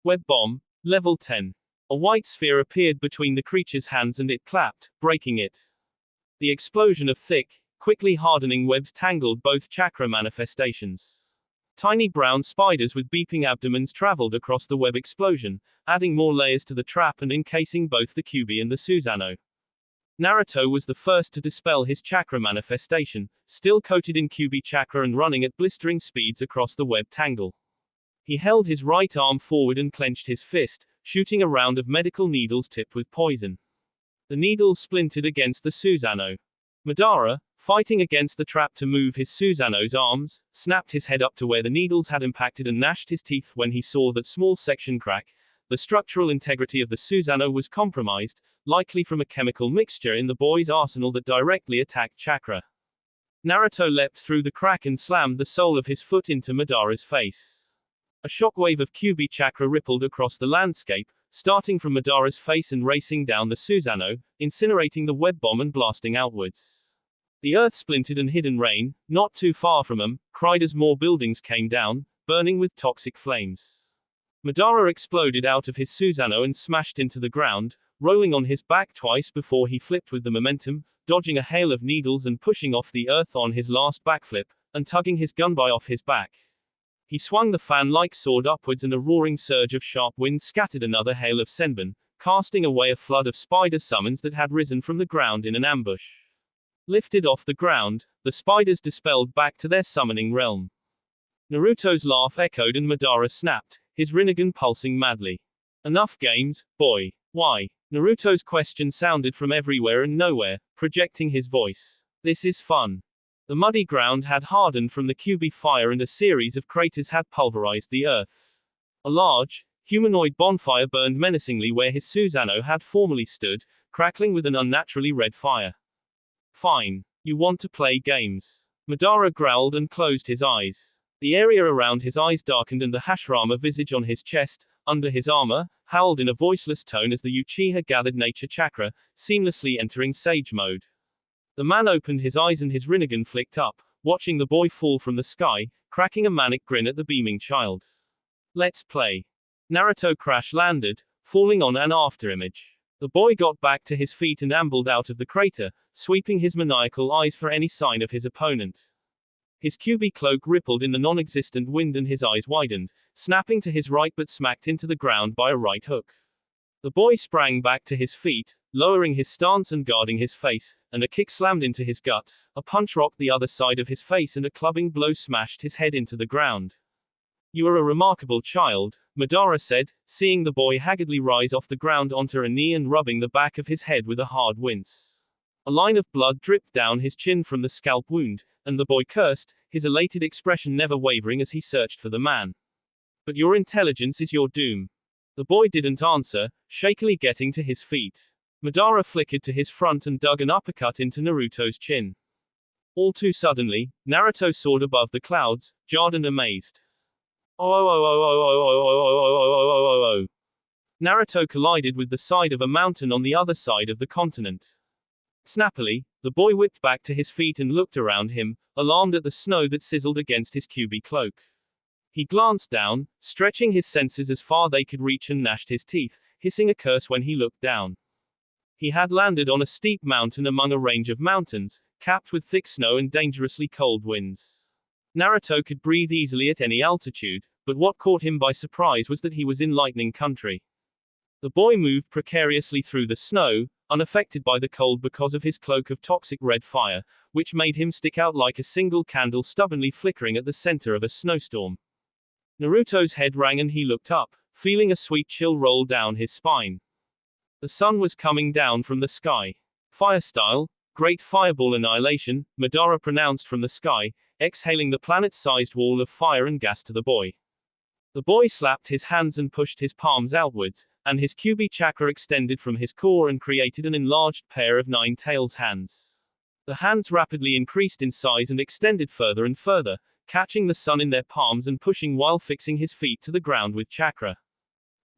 Web Bomb, Level 10. A white sphere appeared between the creature's hands and it clapped, breaking it. The explosion of thick, quickly hardening webs tangled both chakra manifestations. Tiny brown spiders with beeping abdomens traveled across the web explosion, adding more layers to the trap and encasing both the Kyuubi and the Susanoo. Naruto was the first to dispel his chakra manifestation, still coated in Kyuubi chakra and running at blistering speeds across the web tangle. He held his right arm forward and clenched his fist, shooting a round of medical needles tipped with poison. The needles splintered against the Susanoo. Madara, fighting against the trap to move his Susanoo's arms, snapped his head up to where the needles had impacted and gnashed his teeth when he saw that small section crack. The structural integrity of the Susanoo was compromised, likely from a chemical mixture in the boy's arsenal that directly attacked chakra. Naruto leapt through the crack and slammed the sole of his foot into Madara's face. A shockwave of Kyuubi chakra rippled across the landscape, starting from Madara's face and racing down the Susanoo, incinerating the web bomb and blasting outwards. The earth splintered and hidden rain, not too far from him, cried as more buildings came down, burning with toxic flames. Madara exploded out of his Susanoo and smashed into the ground, rolling on his back twice before he flipped with the momentum, dodging a hail of needles and pushing off the earth on his last backflip, and tugging his gunbai off his back. He swung the fan-like sword upwards and a roaring surge of sharp wind scattered another hail of senbon, casting away a flood of spider summons that had risen from the ground in an ambush. Lifted off the ground, the spiders dispelled back to their summoning realm. Naruto's laugh echoed and Madara snapped, his Rinnegan pulsing madly. Enough games, boy. Why? Naruto's question sounded from everywhere and nowhere, projecting his voice. This is fun. The muddy ground had hardened from the Kyuubi fire and a series of craters had pulverized the earth. A large, humanoid bonfire burned menacingly where his Susanoo had formerly stood, crackling with an unnaturally red fire. Fine. You want to play games. Madara growled and closed his eyes. The area around his eyes darkened and the Hashirama visage on his chest, under his armor, howled in a voiceless tone as the Uchiha gathered nature chakra, seamlessly entering sage mode. The man opened his eyes and his Rinnegan flicked up, watching the boy fall from the sky, cracking a manic grin at the beaming child. Let's play. Naruto crash landed, falling on an afterimage. The boy got back to his feet and ambled out of the crater, sweeping his maniacal eyes for any sign of his opponent. His Kyuubi cloak rippled in the non-existent wind and his eyes widened, snapping to his right but smacked into the ground by a right hook. The boy sprang back to his feet, lowering his stance and guarding his face, and a kick slammed into his gut, a punch rocked the other side of his face and a clubbing blow smashed his head into the ground. "You are a remarkable child," Madara said, seeing the boy haggardly rise off the ground onto a knee and rubbing the back of his head with a hard wince. A line of blood dripped down his chin from the scalp wound, and the boy cursed, his elated expression never wavering as he searched for the man. "But your intelligence is your doom." The boy didn't answer, shakily getting to his feet. Madara flickered to his front and dug an uppercut into Naruto's chin. All too suddenly, Naruto soared above the clouds, jarred and amazed. Oh! Naruto collided with the side of a mountain on the other side of the continent. Snappily, the boy whipped back to his feet and looked around him, alarmed at the snow that sizzled against his Kyuubi cloak. He glanced down, stretching his senses as far they could reach and gnashed his teeth, hissing a curse when he looked down. He had landed on a steep mountain among a range of mountains, capped with thick snow and dangerously cold winds. Naruto could breathe easily at any altitude, but what caught him by surprise was that he was in lightning country. The boy moved precariously through the snow, unaffected by the cold because of his cloak of toxic red fire, which made him stick out like a single candle stubbornly flickering at the center of a snowstorm. Naruto's head rang and he looked up, feeling a sweet chill roll down his spine. The sun was coming down from the sky. "Fire style, great fireball annihilation," Madara pronounced from the sky, exhaling the planet-sized wall of fire and gas to the boy. The boy slapped his hands and pushed his palms outwards, and his Kyuubi chakra extended from his core and created an enlarged pair of 9 tails hands. The hands rapidly increased in size and extended further and further, catching the sun in their palms and pushing while fixing his feet to the ground with chakra.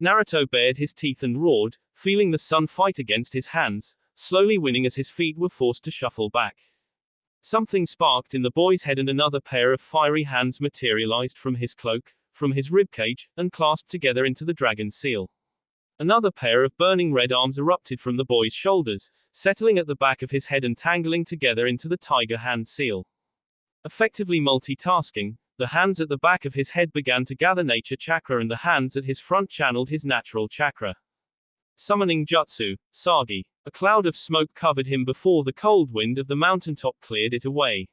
Naruto bared his teeth and roared, feeling the sun fight against his hands, slowly winning as his feet were forced to shuffle back. Something sparked in the boy's head and another pair of fiery hands materialized from his cloak, from his ribcage, and clasped together into the dragon seal. Another pair of burning red arms erupted from the boy's shoulders, settling at the back of his head and tangling together into the tiger hand seal. Effectively multitasking, the hands at the back of his head began to gather nature chakra and the hands at his front channeled his natural chakra. Summoning jutsu, Sagi. A cloud of smoke covered him before the cold wind of the mountaintop cleared it away.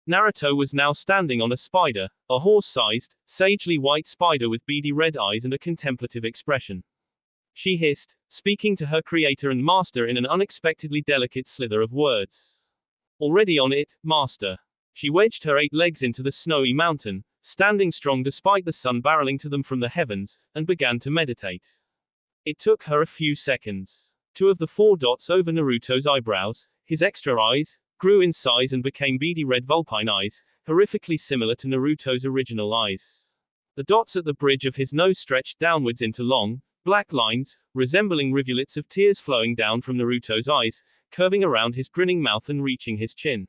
Naruto was now standing on a spider, a horse-sized, sagely white spider with beady red eyes and a contemplative expression. She hissed, speaking to her creator and master in an unexpectedly delicate slither of words. "Already on it, master." She wedged her 8 legs into the snowy mountain, standing strong despite the sun barreling to them from the heavens, and began to meditate. It took her a few seconds. 2 of the 4 dots over Naruto's eyebrows, his extra eyes, grew in size and became beady red vulpine eyes, horrifically similar to Naruto's original eyes. The dots at the bridge of his nose stretched downwards into long, black lines, resembling rivulets of tears flowing down from Naruto's eyes, curving around his grinning mouth and reaching his chin.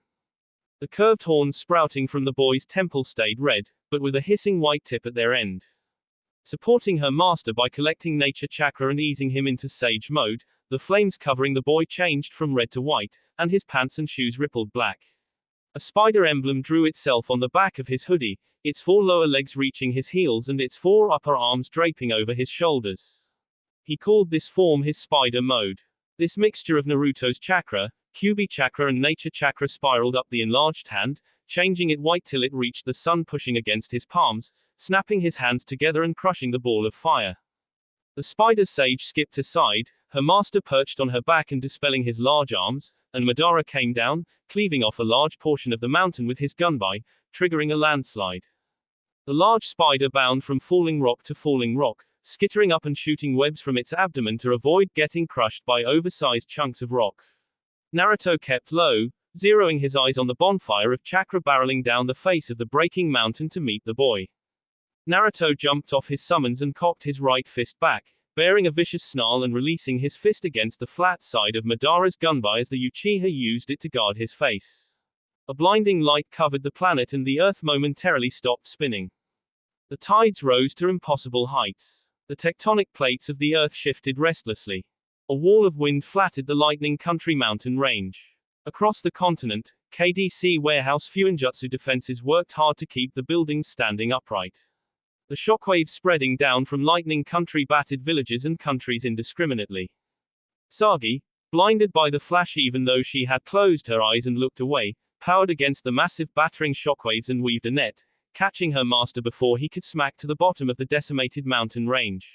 The curved horns sprouting from the boy's temple stayed red, but with a hissing white tip at their end. Supporting her master by collecting nature chakra and easing him into sage mode, the flames covering the boy changed from red to white, and his pants and shoes rippled black. A spider emblem drew itself on the back of his hoodie, its 4 lower legs reaching his heels and its 4 upper arms draping over his shoulders. He called this form his spider mode. This mixture of Naruto's chakra, Kyuubi chakra and nature chakra spiraled up the enlarged hand, changing it white till it reached the sun pushing against his palms, snapping his hands together and crushing the ball of fire. The spider sage skipped aside, her master perched on her back and dispelling his large arms, and Madara came down, cleaving off a large portion of the mountain with his gunbai, triggering a landslide. The large spider bound from falling rock to falling rock, skittering up and shooting webs from its abdomen to avoid getting crushed by oversized chunks of rock. Naruto kept low, zeroing his eyes on the bonfire of chakra barreling down the face of the breaking mountain to meet the boy. Naruto jumped off his summons and cocked his right fist back, bearing a vicious snarl and releasing his fist against the flat side of Madara's gunbai as the Uchiha used it to guard his face. A blinding light covered the planet and the earth momentarily stopped spinning. The tides rose to impossible heights. The tectonic plates of the earth shifted restlessly. A wall of wind flattened the lightning country mountain range. Across the continent, KDC warehouse Fuinjutsu defenses worked hard to keep the buildings standing upright. The shockwave spreading down from lightning country battered villages and countries indiscriminately. Sagi, blinded by the flash even though she had closed her eyes and looked away, powered against the massive battering shockwaves and weaved a net, catching her master before he could smack to the bottom of the decimated mountain range.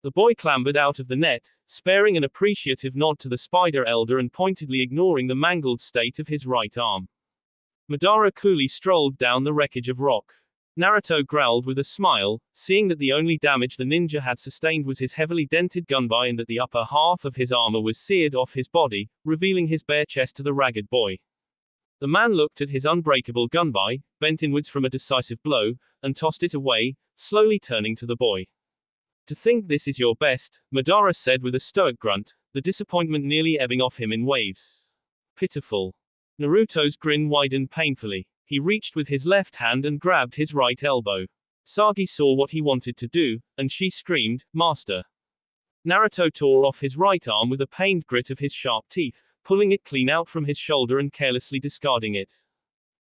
The boy clambered out of the net, sparing an appreciative nod to the spider elder and pointedly ignoring the mangled state of his right arm. Madara coolly strolled down the wreckage of rock. Naruto growled with a smile, seeing that the only damage the ninja had sustained was his heavily dented gunbai and that the upper half of his armor was seared off his body, revealing his bare chest to the ragged boy. The man looked at his unbreakable gunbai, bent inwards from a decisive blow, and tossed it away, slowly turning to the boy. To think this is your best, Madara said with a stoic grunt, the disappointment nearly ebbing off him in waves. Pitiful. Naruto's grin widened painfully. He reached with his left hand and grabbed his right elbow. Sagi saw what he wanted to do, and she screamed, "Master!" Naruto tore off his right arm with a pained grit of his sharp teeth, pulling it clean out from his shoulder and carelessly discarding it.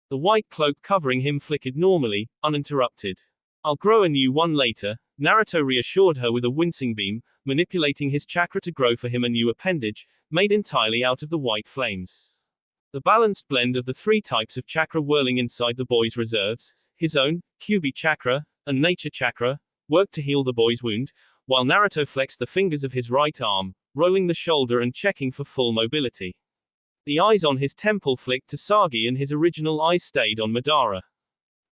The white cloak covering him flickered normally, uninterrupted. "I'll grow a new one later," Naruto reassured her with a wincing beam, manipulating his chakra to grow for him a new appendage, made entirely out of the white flames. The balanced blend of the three types of chakra whirling inside the boy's reserves, his own, Kyuubi chakra, and nature chakra, worked to heal the boy's wound, while Naruto flexed the fingers of his right arm, rolling the shoulder and checking for full mobility. The eyes on his temple flicked to Sagi and his original eyes stayed on Madara.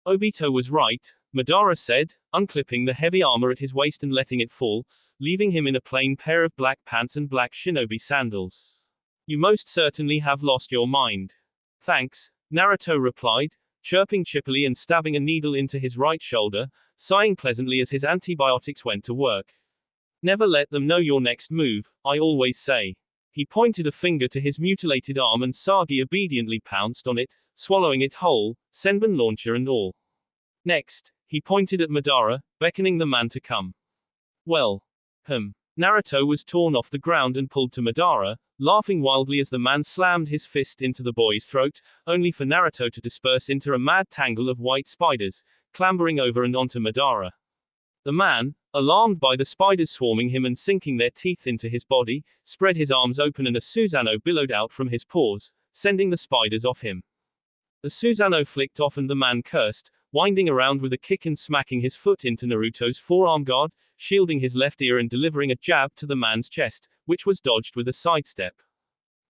Obito was right, Madara said, unclipping the heavy armor at his waist and letting it fall, leaving him in a plain pair of black pants and black shinobi sandals. "You most certainly have lost your mind." "Thanks," Naruto replied, chirping chippily and stabbing a needle into his right shoulder, sighing pleasantly as his antibiotics went to work. "Never let them know your next move, I always say." He pointed a finger to his mutilated arm and Sagi obediently pounced on it, swallowing it whole, senbon launcher and all. Next, he pointed at Madara, beckoning the man to come. "Well. Naruto was torn off the ground and pulled to Madara, laughing wildly as the man slammed his fist into the boy's throat, only for Naruto to disperse into a mad tangle of white spiders, clambering over and onto Madara. The man, alarmed by the spiders swarming him and sinking their teeth into his body, spread his arms open and a Susanoo billowed out from his paws, sending the spiders off him. The Susanoo flicked off and the man cursed, winding around with a kick and smacking his foot into Naruto's forearm guard, shielding his left ear and delivering a jab to the man's chest, which was dodged with a sidestep.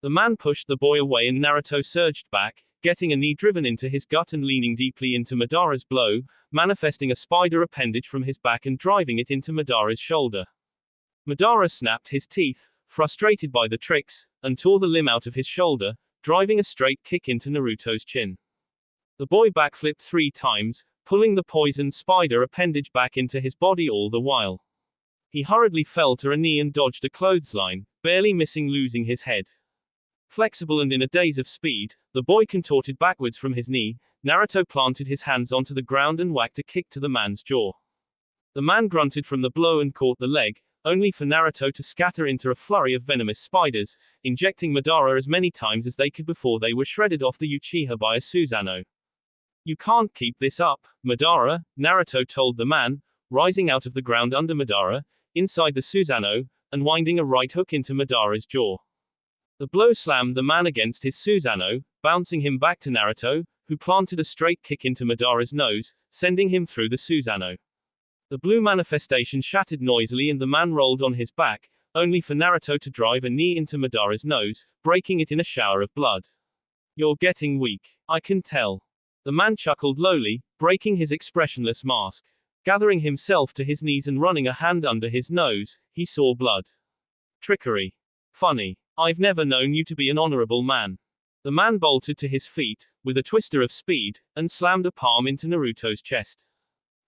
The man pushed the boy away and Naruto surged back, getting a knee driven into his gut and leaning deeply into Madara's blow, manifesting a spider appendage from his back and driving it into Madara's shoulder. Madara snapped his teeth, frustrated by the tricks, and tore the limb out of his shoulder, driving a straight kick into Naruto's chin. The boy backflipped 3 times, pulling the poisoned spider appendage back into his body all the while. He hurriedly fell to a knee and dodged a clothesline, barely missing losing his head. Flexible and in a daze of speed, the boy contorted backwards from his knee. Naruto planted his hands onto the ground and whacked a kick to the man's jaw. The man grunted from the blow and caught the leg, only for Naruto to scatter into a flurry of venomous spiders, injecting Madara as many times as they could before they were shredded off the Uchiha by a Susanoo. "You can't keep this up, Madara," Naruto told the man, rising out of the ground under Madara, inside the Susanoo, and winding a right hook into Madara's jaw. The blow slammed the man against his Susanoo, bouncing him back to Naruto, who planted a straight kick into Madara's nose, sending him through the Susanoo. The blue manifestation shattered noisily and the man rolled on his back, only for Naruto to drive a knee into Madara's nose, breaking it in a shower of blood. "You're getting weak. I can tell." The man chuckled lowly, breaking his expressionless mask. Gathering himself to his knees and running a hand under his nose, he saw blood. "Trickery. Funny. I've never known you to be an honorable man." The man bolted to his feet, with a twister of speed, and slammed a palm into Naruto's chest.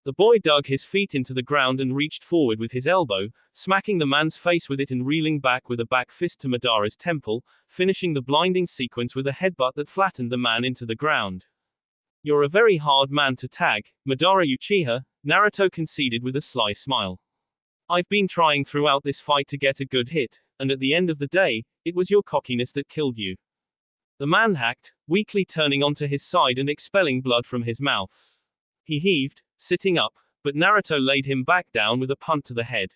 The boy dug his feet into the ground and reached forward with his elbow, smacking the man's face with it and reeling back with a back fist to Madara's temple, finishing the blinding sequence with a headbutt that flattened the man into the ground. "You're a very hard man to tag, Madara Uchiha," Naruto conceded with a sly smile. "I've been trying throughout this fight to get a good hit, and at the end of the day, it was your cockiness that killed you. The man hacked, weakly turning onto his side and expelling blood from his mouth. He heaved, sitting up, but Naruto laid him back down with a punt to the head.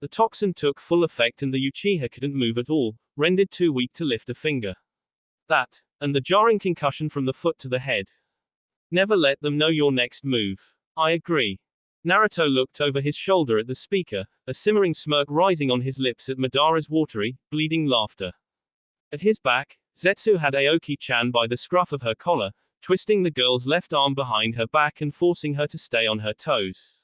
The toxin took full effect and the Uchiha couldn't move at all, rendered too weak to lift a finger. That, and the jarring concussion from the foot to the head. Never let them know your next move. I agree. Naruto looked over his shoulder at the speaker, a simmering smirk rising on his lips at Madara's watery, bleeding laughter. At his back, Zetsu had Aoki-chan by the scruff of her collar, twisting the girl's left arm behind her back and forcing her to stay on her toes.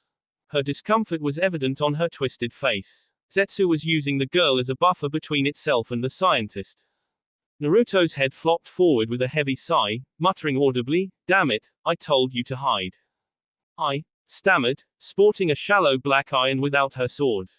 Her discomfort was evident on her twisted face. Zetsu was using the girl as a buffer between itself and the scientist. Naruto's head flopped forward with a heavy sigh, muttering audibly, "Damn it, I told you to hide." I stammered, sporting a shallow black eye and without her sword.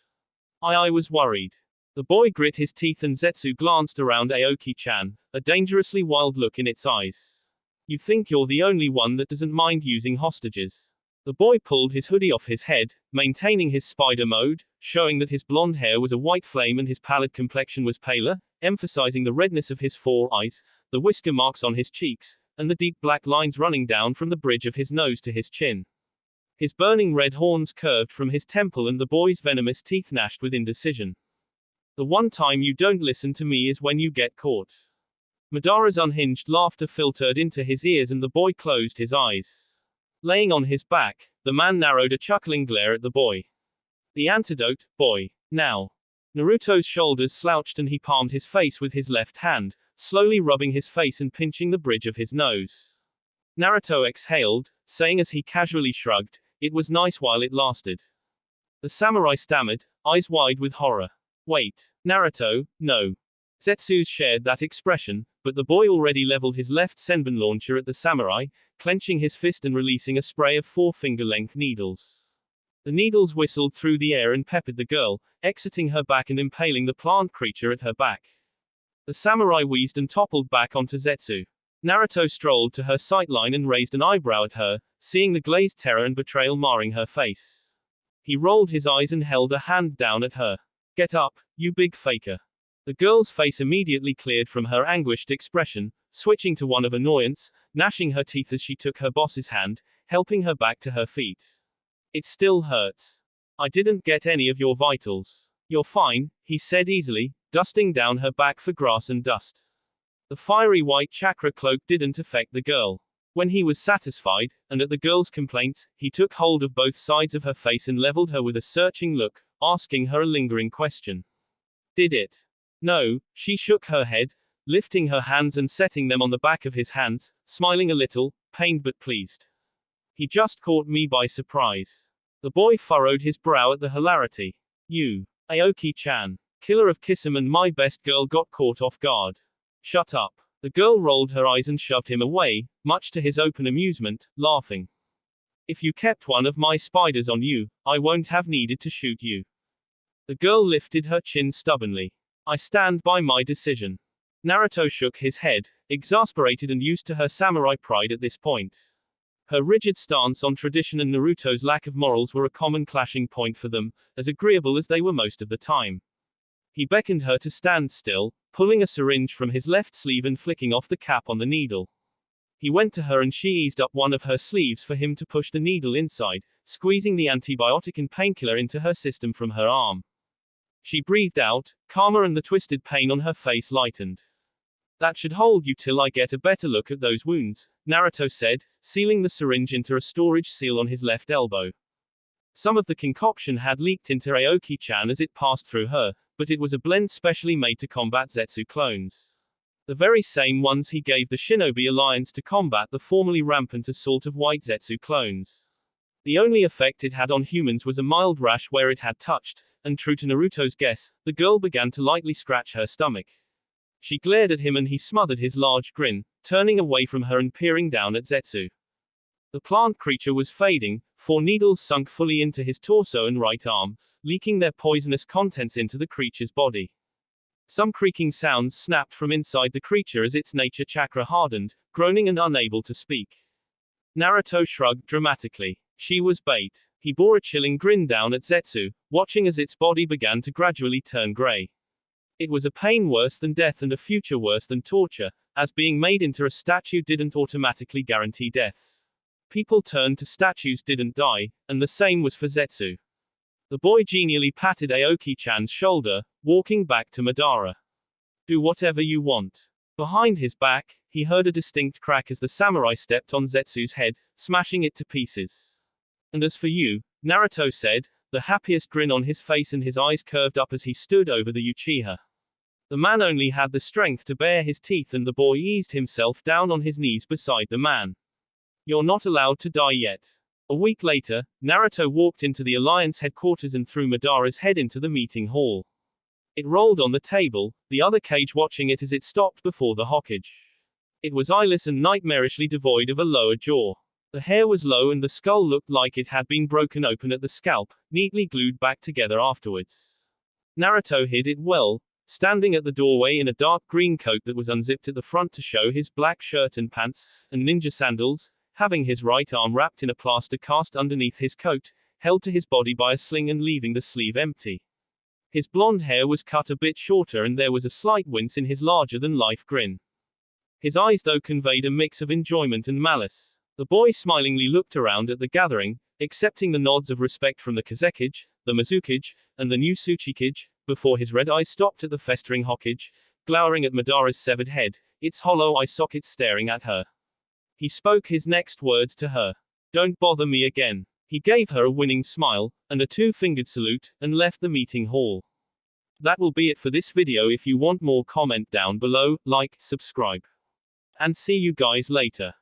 I was worried. The boy grit his teeth and Zetsu glanced around Aoki-chan, a dangerously wild look in its eyes. You think you're the only one that doesn't mind using hostages. The boy pulled his hoodie off his head, maintaining his spider mode, showing that his blonde hair was a white flame and his pallid complexion was paler, emphasizing the redness of his 4 eyes, the whisker marks on his cheeks, and the deep black lines running down from the bridge of his nose to his chin. His burning red horns curved from his temple and the boy's venomous teeth gnashed with indecision. The one time you don't listen to me is when you get caught. Madara's unhinged laughter filtered into his ears and the boy closed his eyes. Laying on his back, the man narrowed a chuckling glare at the boy. The antidote, boy. Now. Naruto's shoulders slouched and he palmed his face with his left hand, slowly rubbing his face and pinching the bridge of his nose. Naruto exhaled, saying as he casually shrugged, "It was nice while it lasted." The samurai stammered, eyes wide with horror. "Wait, Naruto, no." Zetsu shared that expression, but the boy already leveled his left senbon launcher at the samurai, clenching his fist and releasing a spray of 4 finger-length needles. The needles whistled through the air and peppered the girl, exiting her back and impaling the plant creature at her back. The samurai wheezed and toppled back onto Zetsu. Naruto strolled to her sightline and raised an eyebrow at her, seeing the glazed terror and betrayal marring her face. He rolled his eyes and held a hand down at her. "Get up, you big faker." The girl's face immediately cleared from her anguished expression, switching to one of annoyance, gnashing her teeth as she took her boss's hand, helping her back to her feet. "It still hurts. I didn't get any of your vitals." "You're fine," he said easily, dusting down her back for grass and dust. The fiery white chakra cloak didn't affect the girl. When he was satisfied, and at the girl's complaints, he took hold of both sides of her face and leveled her with a searching look, asking her a lingering question. "Did it?" "No," she shook her head, lifting her hands and setting them on the back of his hands, smiling a little, pained but pleased. "He just caught me by surprise." The boy furrowed his brow at the hilarity. "You, Aoki-chan, killer of Kisame and my best girl got caught off guard." "Shut up." The girl rolled her eyes and shoved him away, much to his open amusement, laughing. "If you kept one of my spiders on you, I won't have needed to shoot you." The girl lifted her chin stubbornly. "I stand by my decision." Naruto shook his head, exasperated and used to her samurai pride at this point. Her rigid stance on tradition and Naruto's lack of morals were a common clashing point for them, as agreeable as they were most of the time. He beckoned her to stand still, pulling a syringe from his left sleeve and flicking off the cap on the needle. He went to her and she eased up one of her sleeves for him to push the needle inside, squeezing the antibiotic and painkiller into her system from her arm. She breathed out, calmer, and the twisted pain on her face lightened. "That should hold you till I get a better look at those wounds," Naruto said, sealing the syringe into a storage seal on his left elbow. Some of the concoction had leaked into Aoki-chan as it passed through her, but it was a blend specially made to combat Zetsu clones. The very same ones he gave the Shinobi Alliance to combat the formerly rampant assault of white Zetsu clones. The only effect it had on humans was a mild rash where it had touched, and true to Naruto's guess, the girl began to lightly scratch her stomach. She glared at him and he smothered his large grin, turning away from her and peering down at Zetsu. The plant creature was fading, 4 needles sunk fully into his torso and right arm, leaking their poisonous contents into the creature's body. Some creaking sounds snapped from inside the creature as its nature chakra hardened, groaning and unable to speak. Naruto shrugged dramatically. She was bait. He bore a chilling grin down at Zetsu, watching as its body began to gradually turn gray. It was a pain worse than death and a future worse than torture, as being made into a statue didn't automatically guarantee death. People turned to statues didn't die, and the same was for Zetsu. The boy genially patted Aoki-chan's shoulder, walking back to Madara. Do whatever you want. Behind his back, he heard a distinct crack as the samurai stepped on Zetsu's head, smashing it to pieces. And as for you, Naruto said, the happiest grin on his face and his eyes curved up as he stood over the Uchiha. The man only had the strength to bare his teeth and the boy eased himself down on his knees beside the man. You're not allowed to die yet. A week later, Naruto walked into the Alliance headquarters and threw Madara's head into the meeting hall. It rolled on the table, the other Kage watching it as it stopped before the Hokage. It was eyeless and nightmarishly devoid of a lower jaw. The hair was low and the skull looked like it had been broken open at the scalp, neatly glued back together afterwards. Naruto hid it well, standing at the doorway in a dark green coat that was unzipped at the front to show his black shirt and pants, and ninja sandals, having his right arm wrapped in a plaster cast underneath his coat, held to his body by a sling and leaving the sleeve empty. His blonde hair was cut a bit shorter and there was a slight wince in his larger-than-life grin. His eyes though conveyed a mix of enjoyment and malice. The boy smilingly looked around at the gathering, accepting the nods of respect from the Kazekage, the Mizukage, and the new Tsuchikage, before his red eyes stopped at the festering Hokage, glowering at Madara's severed head, its hollow eye sockets staring at her. He spoke his next words to her. Don't bother me again. He gave her a winning smile, and a two-fingered salute, and left the meeting hall. That will be it for this video. If you want more, comment down below, like, subscribe. And see you guys later.